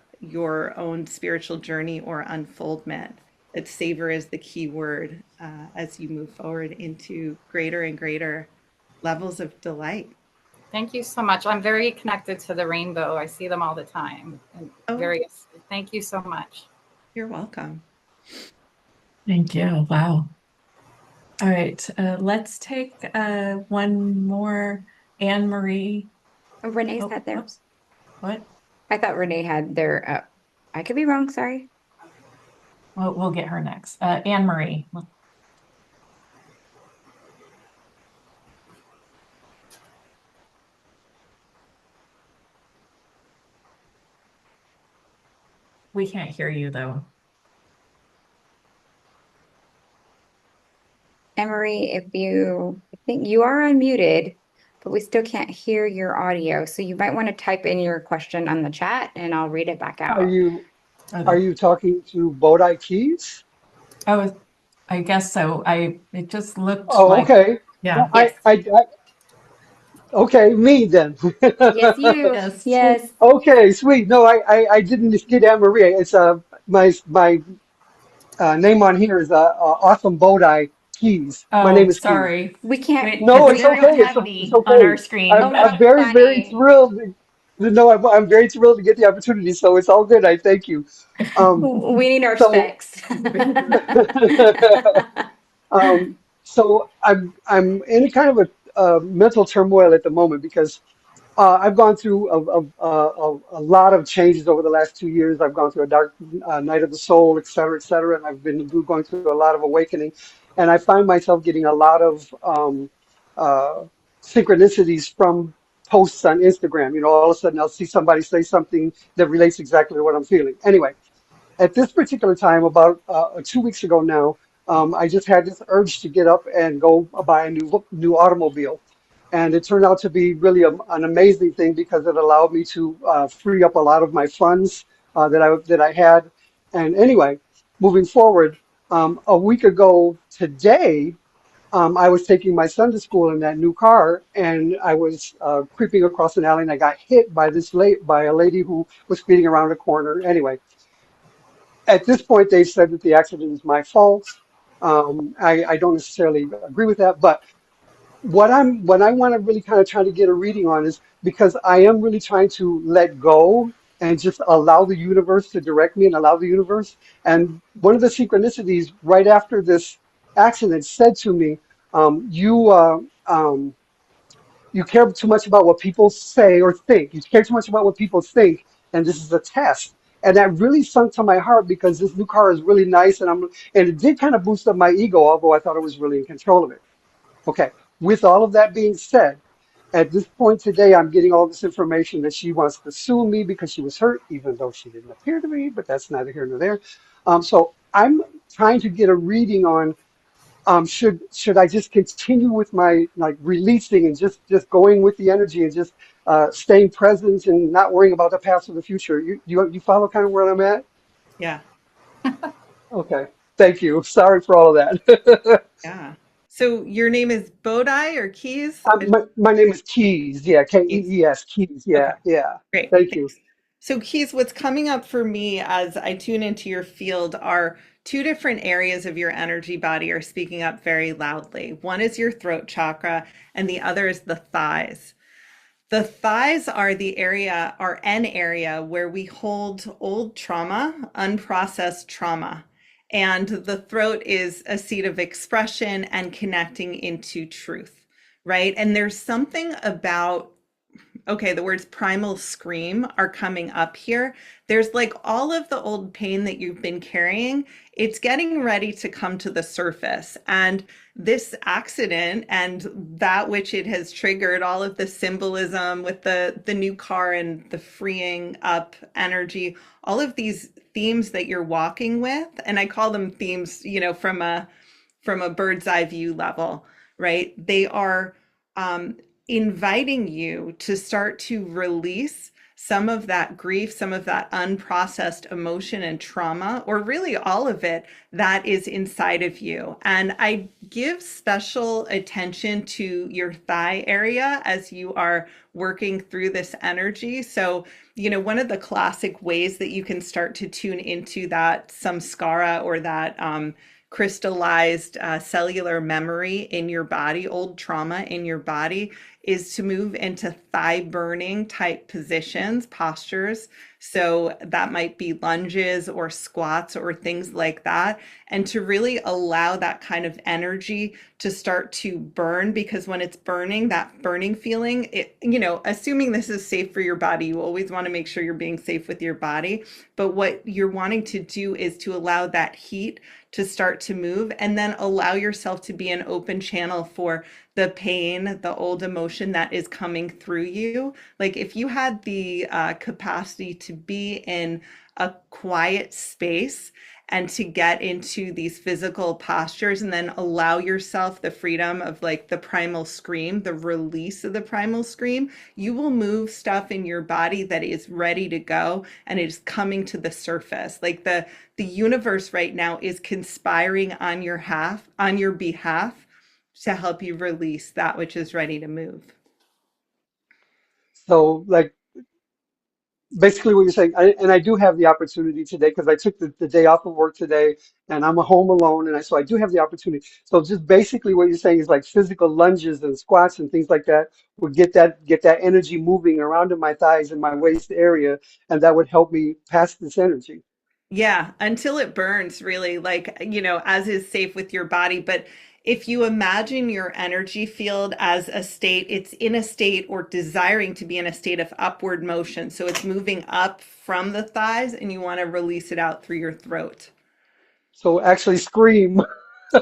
own spiritual journey or unfoldment. That savor is the key word as you move forward into greater and greater levels of delight. Thank you so much. I'm very connected to the rainbow. I see them all the time. And thank you so much. You're welcome. Thank you. Wow. All right. Let's take one more. Anne Marie. Renee's had there. Oops. What? I thought Renee had their. I could be wrong. Sorry. We'll get her next. Anne Marie. We can't hear you though. Emery, I think you are unmuted, but we still can't hear your audio. So you might want to type in your question on the chat and I'll read it back Are out. you Oh, are you talking to Bodai Keys? oh, I guess so. It just looked Oh, like, okay. yeah. Well, Yes. okay, me then. Yes, you. Yes. Yes. Okay, sweet. No, I didn't get Anne Marie. It's my name on here is Awesome Bodai Keys. My name Oh, is Keys. sorry. We can't. No, We it's don't okay. have It's any on our okay. screen. Oh, I'm how very, very funny. thrilled. No, I'm very thrilled to get the opportunity. So it's all good. I thank you. Um, We need our so, specs. so I'm in kind of a mental turmoil at the moment because I've gone through a lot of changes over the last 2 years. I've gone through a dark night of the soul, et cetera, and I've been going through a lot of awakening. And I find myself getting a lot of uh, synchronicities from posts on Instagram. You know, all of a sudden I'll see somebody say something that relates exactly to what I'm feeling. Anyway, at this particular time, about 2 weeks ago now, I just had this urge to get up and go buy a new automobile, and it turned out to be really an amazing thing because it allowed me to free up a lot of my funds that I had. And anyway, moving forward, a week ago today, I was taking my son to school in that new car, and I was creeping across an alley, and I got hit by by a lady who was speeding around a corner. Anyway, at this point, they've said that the accident is my fault. I don't necessarily agree with that, but what I want to really kind of try to get a reading on is because I am really trying to let go and just allow the universe to direct me and allow the universe. And one of the synchronicities right after this accident said to me, um, you care too much about what people say or think. You care too much about what people think, and this is a test. And that really sunk to my heart because this new car is really nice, and it did kind of boost up my ego, although I thought I was really in control of it. Okay. With all of that being said, at this point today, I'm getting all this information that she wants to sue me because she was hurt, even though she didn't appear to be, but that's neither here nor there. So I'm trying to get a reading on should I just continue with my like releasing and just going with the energy and just staying present and not worrying about the past or the future? You follow kind of where I'm at? Yeah. Okay. Thank you. Sorry for all of that. Yeah. So your name is Bodai or Keys? My name is Keys. Yeah, Keys. Kees. Keys. Okay, Yeah, yeah. great. Thank you. Thanks. So Keys, what's coming up for me as I tune into your field are two different areas of your energy body are speaking up very loudly. One is your throat chakra, and the other is the thighs. The thighs are an area where we hold old trauma, unprocessed trauma. And the throat is a seat of expression and connecting into truth, right? And there's something about okay, the words primal scream are coming up here. There's like all of the old pain that you've been carrying, it's getting ready to come to the surface. And this accident and that which it has triggered, all of the symbolism with the new car and the freeing up energy, all of these themes that you're walking with, and I call them themes, from a bird's eye view level, right? They are um, inviting you to start to release some of that grief, some of that unprocessed emotion and trauma, or really all of it that is inside of you. And I give special attention to your thigh area as you are working through this energy. So, one of the classic ways that you can start to tune into that samskara or that crystallized cellular memory in your body, old trauma in your body, is to move into thigh burning type positions, postures. So that might be lunges or squats or things like that. And to really allow that kind of energy to start to burn, because when it's burning, that burning feeling, assuming this is safe for your body, you always want to make sure you're being safe with your body. But what you're wanting to do is to allow that heat to start to move, and then allow yourself to be an open channel for the pain, the old emotion that is coming through you. Like if you had the capacity to be in a quiet space and to get into these physical postures, and then allow yourself the freedom of like the primal scream, the release of the primal scream, you will move stuff in your body that is ready to go and is coming to the surface. Like the universe right now is conspiring on your behalf to help you release that which is ready to move. So, like, basically what you're saying, and I do have the opportunity today because I took the day off of work today and I'm home alone, and so I do have the opportunity. So just basically what you're saying is like physical lunges and squats and things like that would get that energy moving around in my thighs and my waist area, and that would help me pass this energy. Yeah, until it burns, really, like, as is safe with your body. But if you imagine your energy field as a state, it's in a state or desiring to be in a state of upward motion. So it's moving up from the thighs and you want to release it out through your throat. So actually scream.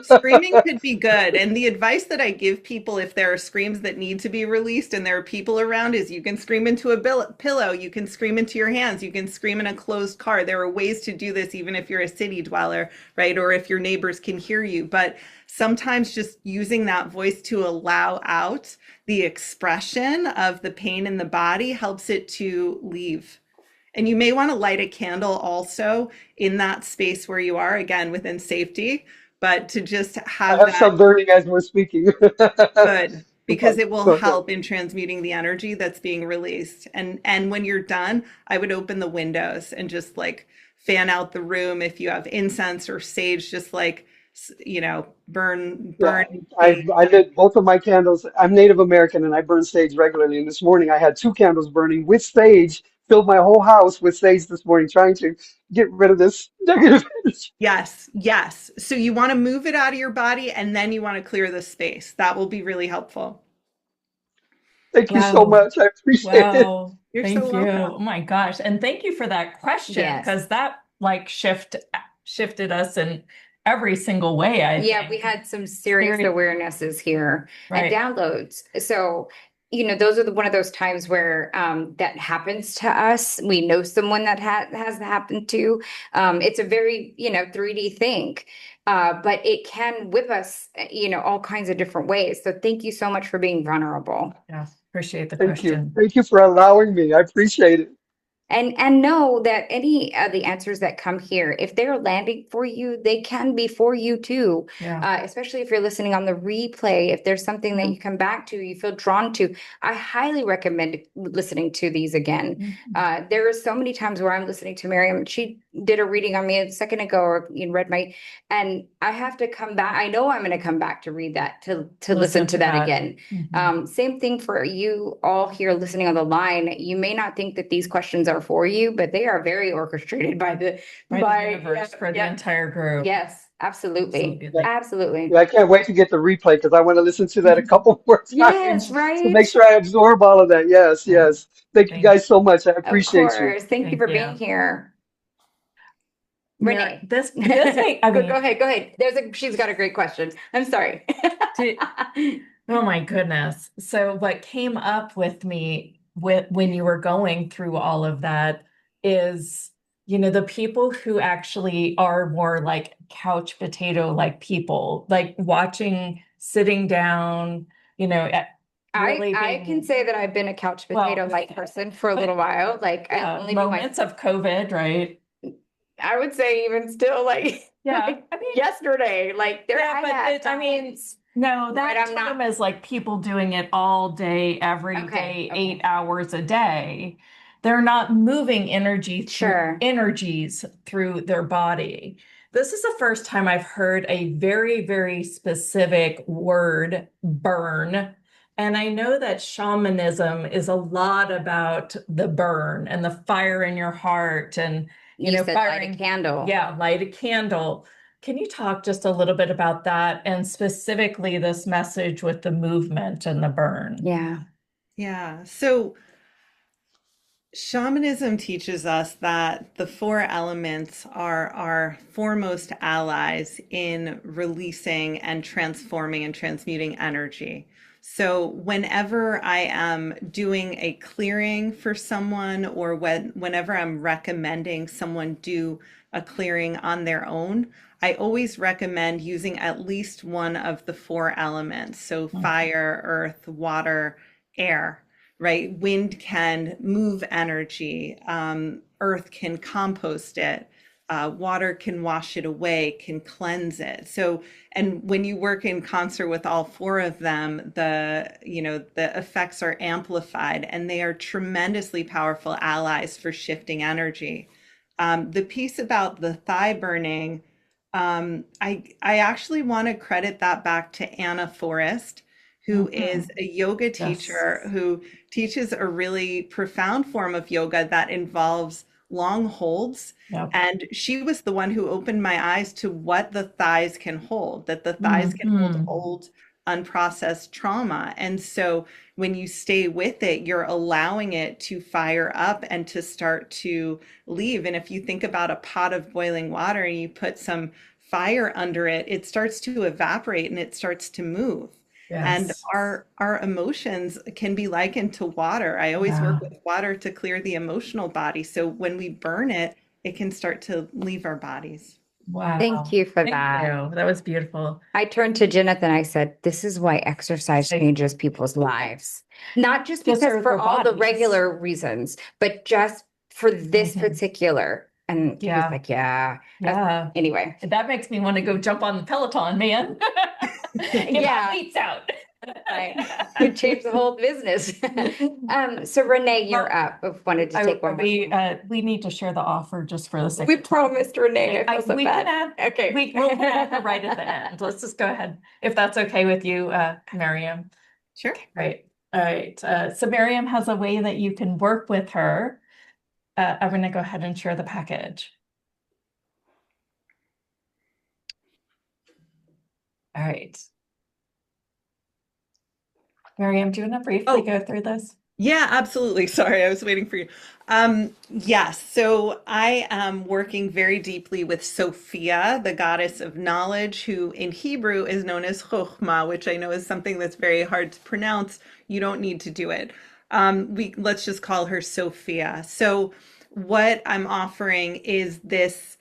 Screaming could be good. And the advice that I give people, if there are screams that need to be released and there are people around, is you can scream into a pillow, you can scream into your hands, you can scream in a closed car. There are ways to do this, even if you're a city dweller, right? Or if your neighbors can hear you. But sometimes just using that voice to allow out the expression of the pain in the body helps it to leave. And you may want to light a candle also in that space where you are, again, within safety, but to just I have have that some burning as we're speaking. good, because it will Go ahead. help in transmuting the energy that's being released. And when you're done, I would open the windows and just like fan out the room. If you have incense or sage, just like, Yeah, burn the. I lit both of my candles. I'm Native American and I burn sage regularly. And this morning I had two candles burning with sage, filled my whole house with sage this morning, trying to get rid of this negative energy. Yes, yes. So you want to move it out of your body and then you want to clear the space. That will be really helpful. Thank you so Wow. much. I appreciate it. Wow. You're so Thank you. welcome. Oh my gosh. And thank you for that question, Yes. because that like shifted us in every single way, I Yeah, we think. had some serious Serious. awarenesses here and Right. downloads. So, those are one of those times where that happens to us. We know someone that has happened to. It's a very, 3D thing, but it can whip us, all kinds of different ways. So thank you so much for being vulnerable. Yeah. Appreciate the Thank you. question. Thank you for allowing me. I appreciate it. And know that any of the answers that come here, if they're landing for you, they can be for you too. Yeah. Especially if you're listening on the replay, if there's something that you come back to, you feel drawn to, I highly recommend listening to these again. There are so many times where I'm listening to Miriam. She did a reading on me a second ago, or read and I have to come back. I know I'm going to come back to read that, to listen to that again. Same thing for you all here listening on the line. You may not think that these questions are for you, but they are very orchestrated by the universe, for the entire group. Yes, absolutely. Absolutely. Absolutely. Yeah, I can't wait to get the replay because I want to listen to that a couple more Yes, times to right. make sure I absorb all of that. Yes, Right. yes. Thank you Thank guys so much. I Of appreciate you. course. Thank you for being here. Renee. This I Go mean, ahead. She's got a great question. I'm sorry. oh my goodness. So what came up with me when you were going through all of that is, the people who actually are more like couch potato like people, like watching, sitting down, really I can say that I've been a couch potato like person for a little while. Like I only do moments of COVID, right? I would say even still like Yeah, I mean, yesterday, like there yeah, I but had I mean, times, no, but that I'm term not. is like people doing it all day, every Okay, day, 8 hours a day. They're not moving Sure. energies through their body. This is the first time I've heard a very, very specific word, burn, And I know that shamanism is a lot about the burn and the fire in your heart and, You said light a firing. candle. Yeah, light a candle. Can you talk just a little bit about that and specifically this message with the movement and the burn? Yeah. Yeah. So shamanism teaches us that the four elements are our foremost allies in releasing and transforming and transmuting energy. So whenever I am doing a clearing for someone, or whenever I'm recommending someone do a clearing on their own, I always recommend using at least one of the four elements. So fire, earth, water, air, right? Wind can move energy, earth can compost it, water can wash it away, can cleanse it. So, and when you work in concert with all four of them, the effects are amplified, and they are tremendously powerful allies for shifting energy. The piece about the thigh burning, I actually want to credit that back to Anna Forrest, who is a yoga teacher who teaches a really profound form of yoga that involves long holds. Yep. And she was the one who opened my eyes to what the thighs can hold, that the thighs can hold old, unprocessed trauma. And so when you stay with it, you're allowing it to fire up and to start to leave. And if you think about a pot of boiling water and you put some fire under it, it starts to evaporate and it starts to move. And Yes. our emotions can be likened to water. I always work with water to clear the emotional body. So when we burn it, it can start to leave our bodies. Wow. Thank you for Thank that. you. That was beautiful. I turned to Jennifer and I said, this is why exercise changes people's lives. Not just Just because for for all the bodies. regular reasons, but just for this particular. And he was Yeah. like, yeah. Yeah. Anyway. That makes me want to go jump on the Peloton, man. Get my weights out. Right. Could change the whole business. So Renee, you're up. I wanted to take one more. We need to share the offer just for the sake We of time. promised Renee. I feel so we bad. can add, Okay. we'll add right at the end. Let's just go ahead, if that's okay with you, Miriam. Sure. Right. All right. So Miriam has a way that you can work with her. I'm going to go ahead and share the package. All right. Miriam, do you want to briefly go through this? Yeah, absolutely. Sorry, I was waiting for you. Yes, so I am working very deeply with Sophia, the goddess of knowledge, who in Hebrew is known as Chokhmah, which I know is something that's very hard to pronounce. You don't need to do it. Let's just call her Sophia. So what I'm offering is this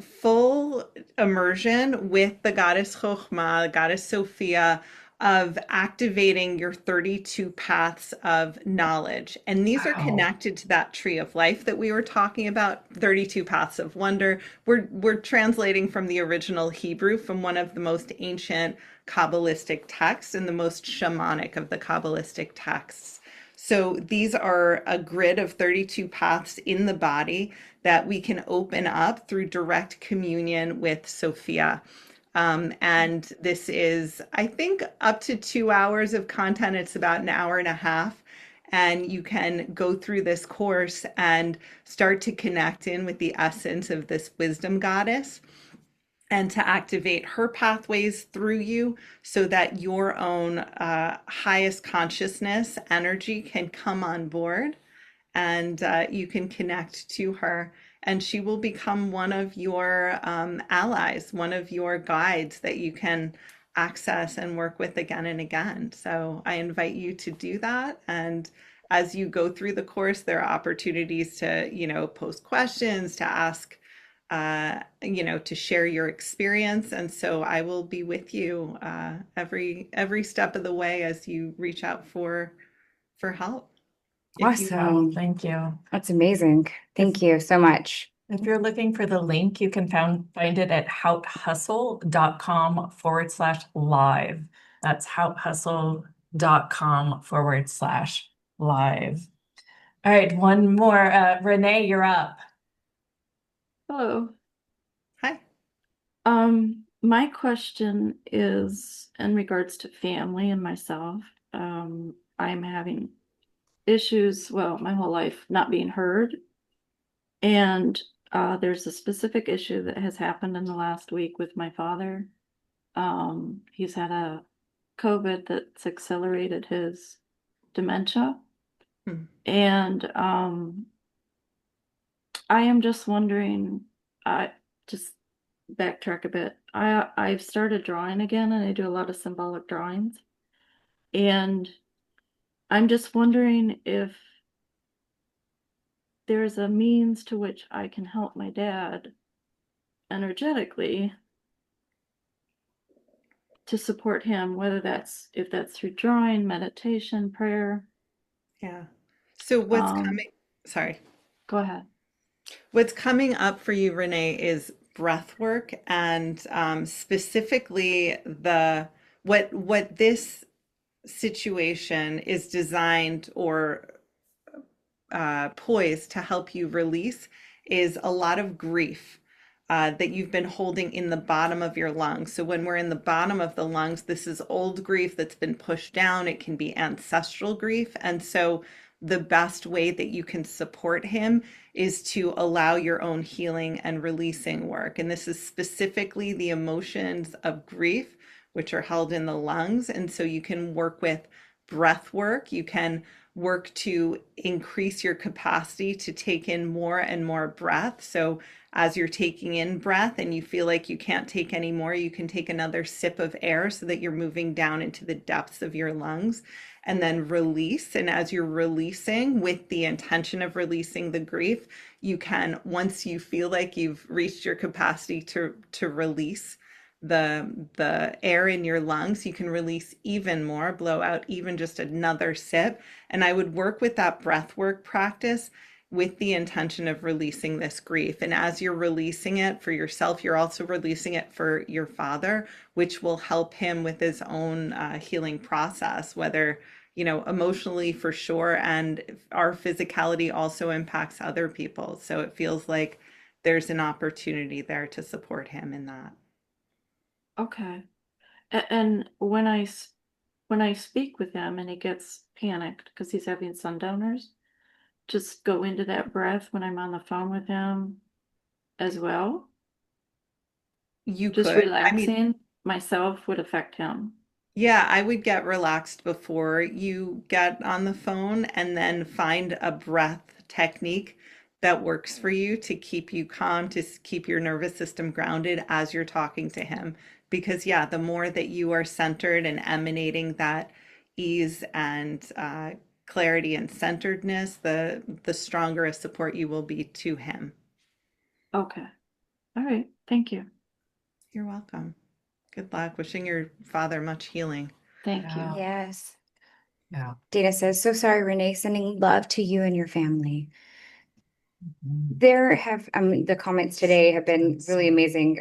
full immersion with the goddess Chokhmah, goddess Sophia, of activating your 32 paths of knowledge. And these are connected to that tree of life that we were talking about, 32 paths of wonder. We're translating from the original Hebrew, from one of the most ancient Kabbalistic texts and the most shamanic of the Kabbalistic texts. So these are a grid of 32 paths in the body that we can open up through direct communion with Sophia. And this is, I think, up to 2 hours of content. It's about an hour and a half. And you can go through this course and start to connect in with the essence of this wisdom goddess and to activate her pathways through you so that your own highest consciousness energy can come on board and you can connect to her. And she will become one of your allies, one of your guides that you can access and work with again and again. So I invite you to do that. And as you go through the course, there are opportunities to, post questions, to ask, to share your experience. And so I will be with you every step of the way as you reach out for help. Awesome. Thank you. That's amazing. Thank you so much. If you're looking for the link, you can find it at houthustle.com/live. That's houthustle.com/live. All right, one more. Renee, you're up. Hello. Hi. My question is in regards to family and myself. I'm having issues, well, my whole life not being heard. And there's a specific issue that has happened in the last week with my father. He's had a COVID that's accelerated his dementia. Hmm. And I am just wondering, I just backtrack a bit. I've started drawing again and I do a lot of symbolic drawings. And I'm just wondering if there's a means to which I can help my dad energetically to support him, whether that's if that's through drawing, meditation, prayer. Yeah. So what's Um, coming? Sorry. Go ahead. What's coming up for you, Renee, is breath work and specifically the what this situation is designed or poised to help you release is a lot of grief that you've been holding in the bottom of your lungs. So when we're in the bottom of the lungs, this is old grief that's been pushed down. It can be ancestral grief. And so the best way that you can support him is to allow your own healing and releasing work. And this is specifically the emotions of grief, which are held in the lungs. And so you can work with breath work. You can work to increase your capacity to take in more and more breath. So as you're taking in breath and you feel like you can't take any more, you can take another sip of air so that you're moving down into the depths of your lungs and then release. And as you're releasing with the intention of releasing the grief, you can, once you feel like you've reached your capacity to release the air in your lungs, you can release even more, blow out even just another sip. And I would work with that breath work practice with the intention of releasing this grief. And as you're releasing it for yourself, you're also releasing it for your father, which will help him with his own healing process, whether, emotionally for sure. And our physicality also impacts other people. So it feels like there's an opportunity there to support him in that. Okay. And when I speak with him and he gets panicked because he's having sundowner's, just go into that breath when I'm on the phone with him as well. You Just could. I mean, relaxing myself would affect him. yeah, I would get relaxed before you get on the phone and then find a breath technique that works for you to keep you calm, to keep your nervous system grounded as you're talking to him. Because, yeah, the more that you are centered and emanating that ease and clarity and centeredness, the stronger a support you will be to him. Okay. All right. Thank you. You're welcome. Good luck. Wishing your father much healing. Thank you. Yes. Yeah. Dana says, so sorry, Renee, sending love to you and your family. There have, the comments today have been really amazing.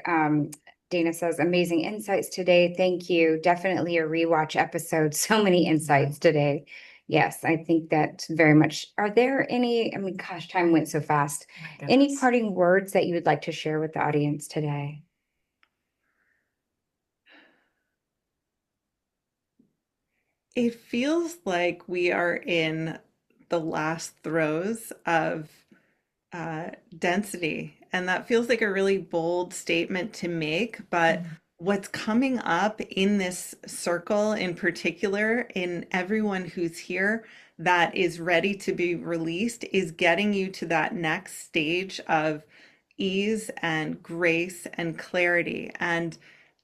Dana says, amazing insights today. Thank you. Definitely a rewatch episode. So many insights today. Yes, I think that very much. Are there any, gosh, time went so fast. Any parting words that you would like to share with the audience today? It feels like we are in the last throes of density. And that feels like a really bold statement to make. But what's coming up in this circle in particular, in everyone who's here that is ready to be released, is getting you to that next stage of ease and grace and clarity. And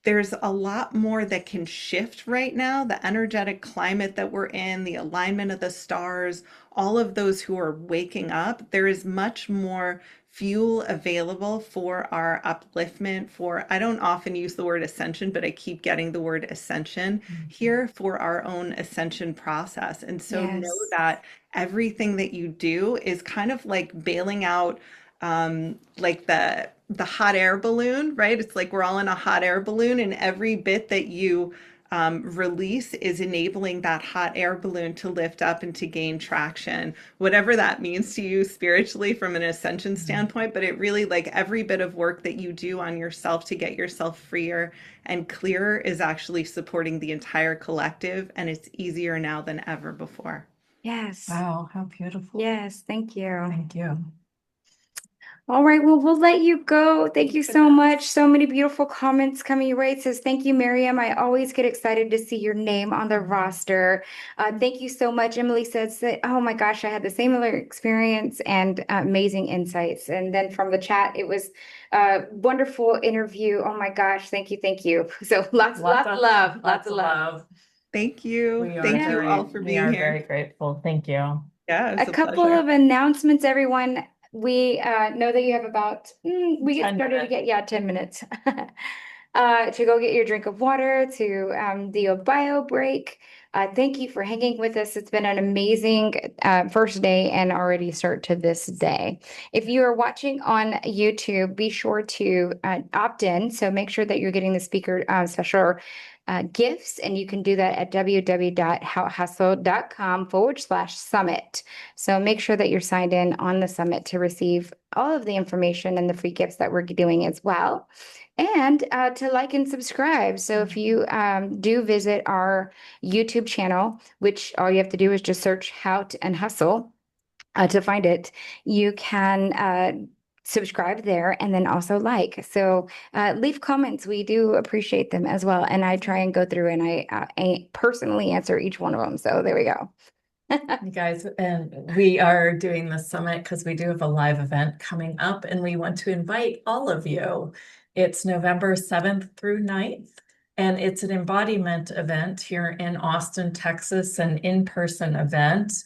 there's a lot more that can shift right now. The energetic climate that we're in, the alignment of the stars, all of those who are waking up, there is much more fuel available for our upliftment, for, I don't often use the word ascension, but I keep getting the word ascension here, for our own ascension process. And so know Yes. that everything that you do is kind of like bailing out like the hot air balloon, right? It's like we're all in a hot air balloon, and every bit that you release is enabling that hot air balloon to lift up and to gain traction, whatever that means to you spiritually from an ascension standpoint. But it really, like, every bit of work that you do on yourself to get yourself freer and clearer is actually supporting the entire collective. And it's easier now than ever before. Yes. Wow, how beautiful. Yes. Thank you. Thank you. All right. Well, we'll let you go. Thank you so much. So many beautiful comments coming your way. It says, thank you, Miriam. I always get excited to see your name on the roster. Thank you so much. Emily says that, oh my gosh, I had the similar experience and amazing insights. And then from the chat, it was a wonderful interview. Oh my gosh. Thank you. Thank you. So lots of love. Lots of love. Thank you. Thank you all for being here. We are very grateful. Thank you. Yeah, a couple of announcements, everyone. We know that you have about, we get started to get, 10 minutes to go get your drink of water, to do a bio break. Thank you for hanging with us. It's been an amazing first day and already start to this day. If you are watching on YouTube, be sure to opt in. So make sure that you're getting the speaker special gifts, and you can do that at www.houthustle.com/summit. So make sure that you're signed in on the summit to receive all of the information and the free gifts that we're doing as well. And to like and subscribe. So if you do visit our YouTube channel, which all you have to do is just search Hout and Hustle to find it, you can subscribe there and then also like. So leave comments. We do appreciate them as well. And I try and go through and I personally answer each one of them. So there we go. You guys, and we are doing the summit because we do have a live event coming up and we want to invite all of you. It's November 7th through 9th, and it's an embodiment event here in Austin, Texas, an in-person event.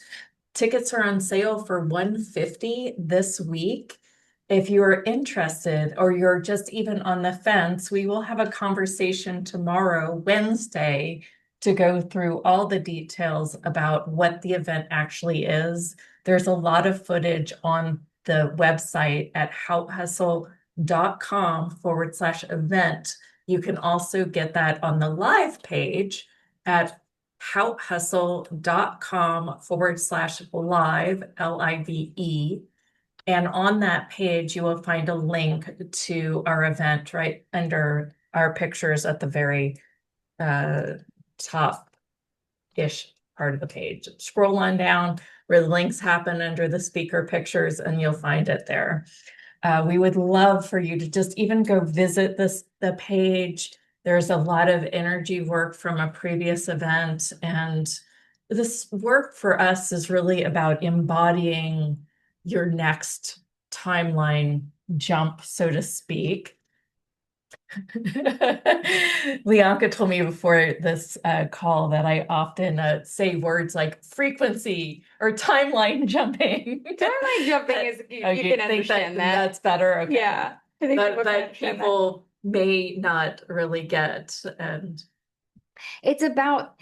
Tickets are on sale for $150 this week. If you're interested or you're just even on the fence, we will have a conversation tomorrow, Wednesday, to go through all the details about what the event actually is. There's a lot of footage on the website at houthustle.com/event. You can also get that on the live page at houthustle.com/live, LIVE. And on that page, you will find a link to our event right under our pictures at the very top-ish part of the page. Scroll on down where the links happen under the speaker pictures, and you'll find it there. We would love for you to just even go visit the page. There's a lot of energy work from a previous event, and this work for us is really about embodying your next timeline jump, so to speak. Leonka told me before this call that I often say words like frequency or timeline jumping. Timeline jumping is, you can understand that. That's better. Okay. Yeah. I think that people may not really get. And it's about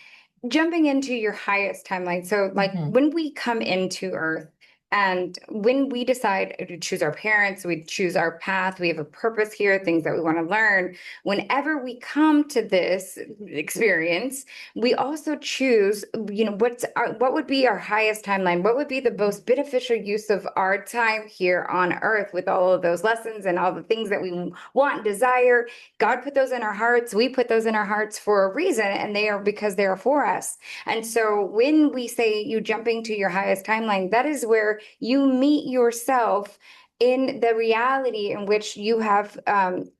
jumping into your highest timeline. So like when we come into Earth, and when we decide to choose our parents, we choose our path, we have a purpose here, things that we want to learn. Whenever we come to this experience, we also choose, what would be our highest timeline? What would be the most beneficial use of our time here on Earth with all of those lessons and all the things that we want, desire? God put those in our hearts. We put those in our hearts for a reason, and they are because they are for us. And so when we say you jumping to your highest timeline, that is where you meet yourself in the reality in which you have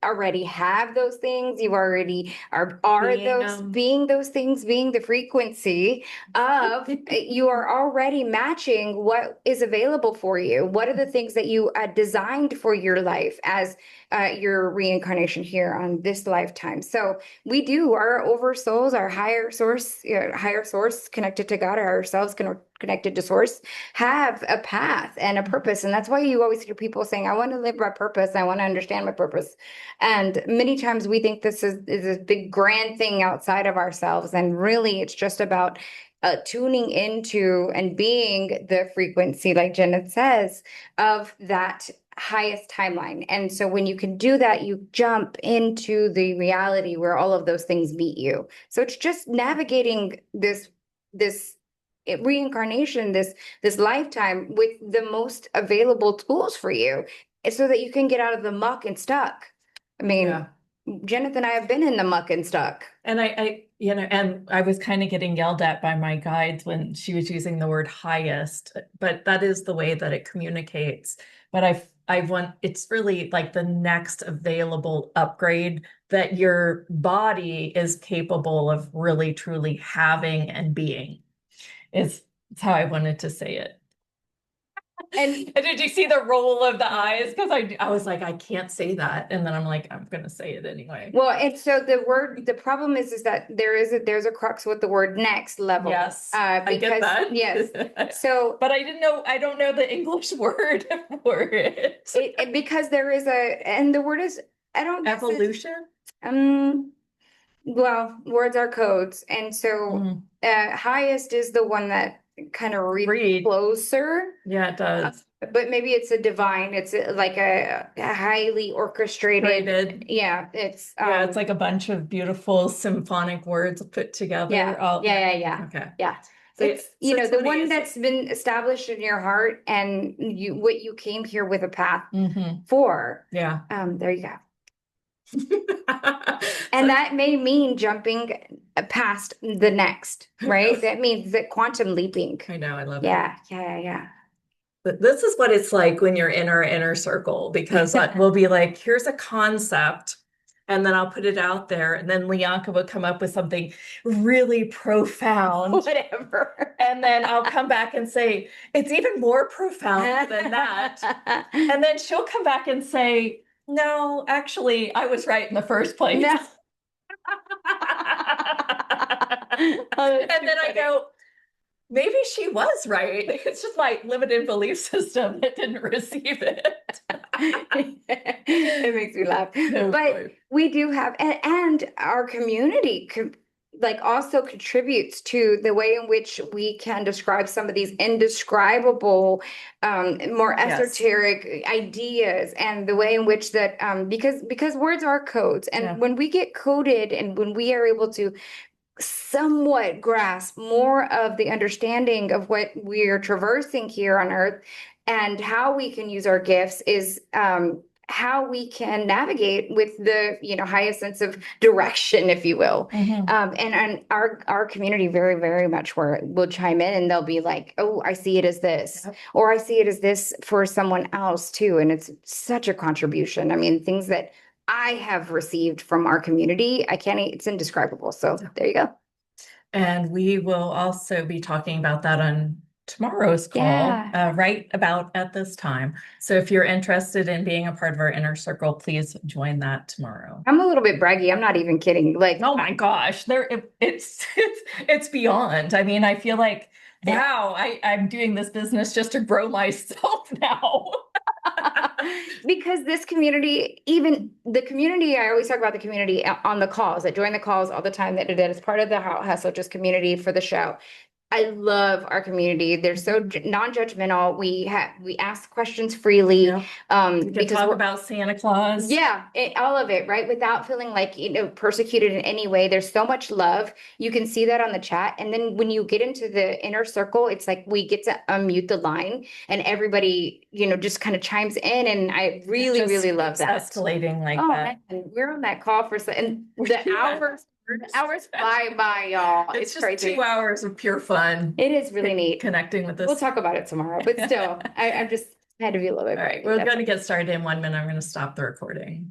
already have those things. You already are being those things, being the frequency of you are already matching what is available for you. What are the things that you designed for your life as your reincarnation here on this lifetime? So we do, our oversouls, our higher source connected to God, ourselves connected to source, have a path and a purpose. And that's why you always hear people saying, I want to live my purpose. I want to understand my purpose. And many times we think this is a big grand thing outside of ourselves. And really it's just about tuning into and being the frequency, like Janet says, of that highest timeline. And so when you can do that, you jump into the reality where all of those things meet you. So it's just navigating this reincarnation, this lifetime with the most available tools for you, so that you can get out of the muck and stuck. I mean, Yeah. Jenith and I have been in the muck and stuck. And and I was kind of getting yelled at by my guides when she was using the word highest, but that is the way that it communicates. But I want, it's really like the next available upgrade that your body is capable of really truly having and being, is how I wanted to say it. And did you see the roll of the eyes? Because I was like, I can't say that. And then I'm like, I'm going to say it anyway. Well, and so the problem is that there's a crux with the word next level. Yes, because, I get that. Yes. So, but I don't know the English word for it. Because there is and the word is, I don't guess evolution. Well, words are codes. And so, highest is the one that kind of reads closer. Yeah, it does. But maybe it's a divine, it's like a highly orchestrated. Yeah, it's it's like a bunch of beautiful symphonic words put together. Yeah. Okay. Yeah. So it's the one that's been established in your heart, and what you came here with a path for. Yeah. There you go. And that may mean jumping past the next, right? That means that quantum leaping. I know, I love it. Yeah. But this is what it's like when you're in our inner circle, because we'll be like, here's a concept, and then I'll put it out there, and then Lianka will come up with something really profound. Whatever. And then I'll come back and say, it's even more profound than that. And then she'll come back and say, no, actually, I was right in the first place. No. And then I go, maybe she was right. It's just my limited belief system that didn't receive it. It makes me laugh. But we do have, and our community also contributes to the way in which we can describe some of these indescribable, more esoteric ideas, and the way in which that, because words are codes, and when we get coded, and when we are able to somewhat grasp more of the understanding of what we are traversing here on Earth, and how we can use our gifts, is how we can navigate with the highest sense of direction, if you will. And our community very, very much will chime in, and they'll be like, oh, I see it as this, or I see it as this for someone else too. And it's such a contribution. I mean, things that I have received from our community, it's indescribable. So there you go. And we will also be talking about that on tomorrow's call, right about at this time. So if you're interested in being a part of our inner circle, please join that tomorrow. I'm a little bit braggy. I'm not even kidding. Like, oh my gosh, it's beyond. I mean, I feel like, wow, I'm doing this business just to grow myself now. Because this community, even the community, I always talk about the community on the calls. I join the calls all the time. That is part of the Hustle Just community for the show. I love our community. They're so non-judgmental. We ask questions freely. We can talk about Santa Claus. Yeah, all of it, right? Without feeling like, persecuted in any way. There's so much love. You can see that on the chat. And then when you get into the inner circle, it's like we get to unmute the line, and everybody, just kind of chimes in. And I really, really love that. Escalating like that. Man, we're on that call and the hours fly by, y'all. It's just crazy. 2 hours of pure fun. It is really neat Connecting with this. We'll talk about it tomorrow, but still, I just had to be a little bit. All right, we're going to get started in 1 minute. I'm going to stop the recording.